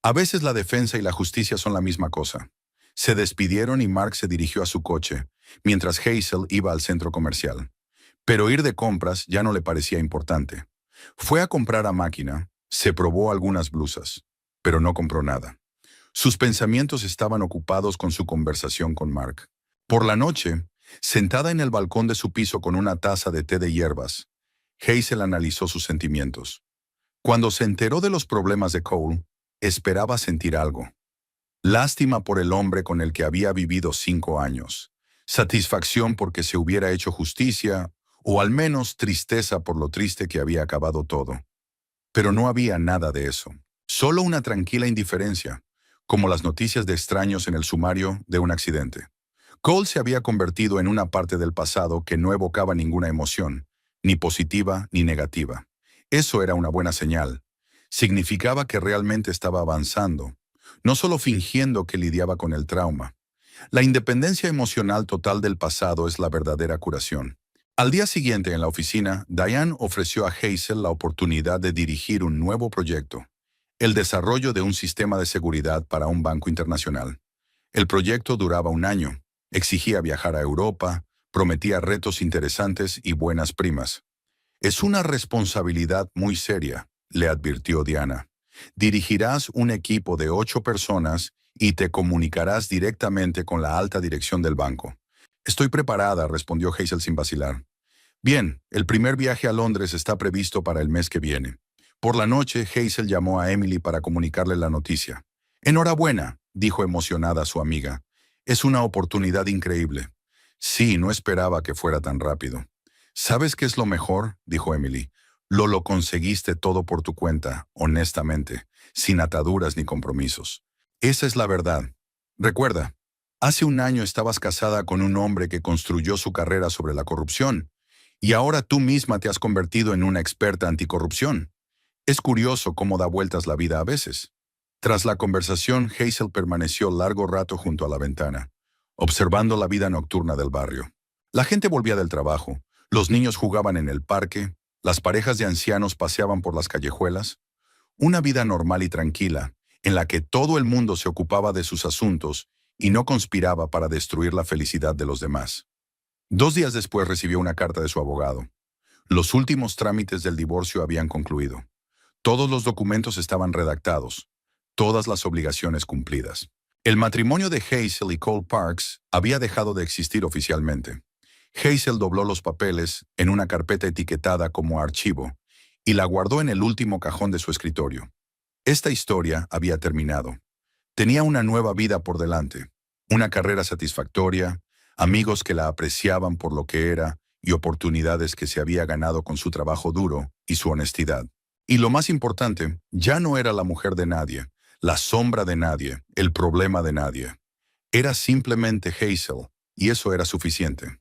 A veces la defensa y la justicia son la misma cosa». Se despidieron y Mark se dirigió a su coche, mientras Hazel iba al centro comercial. Pero ir de compras ya no le parecía importante. Fue a comprar a máquina, se probó algunas blusas, pero no compró nada. Sus pensamientos estaban ocupados con su conversación con Mark. Por la noche, sentada en el balcón de su piso con una taza de té de hierbas, Hazel analizó sus sentimientos. Cuando se enteró de los problemas de Cole, esperaba sentir algo. Lástima por el hombre con el que había vivido 5 años. Satisfacción porque se hubiera hecho justicia o al menos tristeza por lo triste que había acabado todo. Pero no había nada de eso, solo una tranquila indiferencia, como las noticias de extraños en el sumario de un accidente. Cole se había convertido en una parte del pasado que no evocaba ninguna emoción, ni positiva ni negativa. Eso era una buena señal. Significaba que realmente estaba avanzando, no solo fingiendo que lidiaba con el trauma. La independencia emocional total del pasado es la verdadera curación. Al día siguiente en la oficina, Diane ofreció a Hazel la oportunidad de dirigir un nuevo proyecto, el desarrollo de un sistema de seguridad para un banco internacional. El proyecto duraba un año, exigía viajar a Europa, prometía retos interesantes y buenas primas. Es una responsabilidad muy seria, le advirtió Diana. Dirigirás un equipo de 8 personas y te comunicarás directamente con la alta dirección del banco. Estoy preparada, respondió Hazel sin vacilar. Bien, el primer viaje a Londres está previsto para el mes que viene. Por la noche, Hazel llamó a Emily para comunicarle la noticia. Enhorabuena, dijo emocionada su amiga. Es una oportunidad increíble. Sí, no esperaba que fuera tan rápido. ¿Sabes qué es lo mejor?, dijo Emily. Lo conseguiste todo por tu cuenta, honestamente, sin ataduras ni compromisos. Esa es la verdad. Recuerda, hace un año estabas casada con un hombre que construyó su carrera sobre la corrupción, y ahora tú misma te has convertido en una experta anticorrupción. Es curioso cómo da vueltas la vida a veces. Tras la conversación, Hazel permaneció largo rato junto a la ventana, observando la vida nocturna del barrio. La gente volvía del trabajo, los niños jugaban en el parque, las parejas de ancianos paseaban por las callejuelas. Una vida normal y tranquila, en la que todo el mundo se ocupaba de sus asuntos y no conspiraba para destruir la felicidad de los demás. 2 días después recibió una carta de su abogado. Los últimos trámites del divorcio habían concluido. Todos los documentos estaban redactados, todas las obligaciones cumplidas. El matrimonio de Hazel y Cole Parks había dejado de existir oficialmente. Hazel dobló los papeles en una carpeta etiquetada como archivo y la guardó en el último cajón de su escritorio. Esta historia había terminado. Tenía una nueva vida por delante, una carrera satisfactoria, amigos que la apreciaban por lo que era y oportunidades que se había ganado con su trabajo duro y su honestidad. Y lo más importante, ya no era la mujer de nadie, la sombra de nadie, el problema de nadie. Era simplemente Hazel, y eso era suficiente.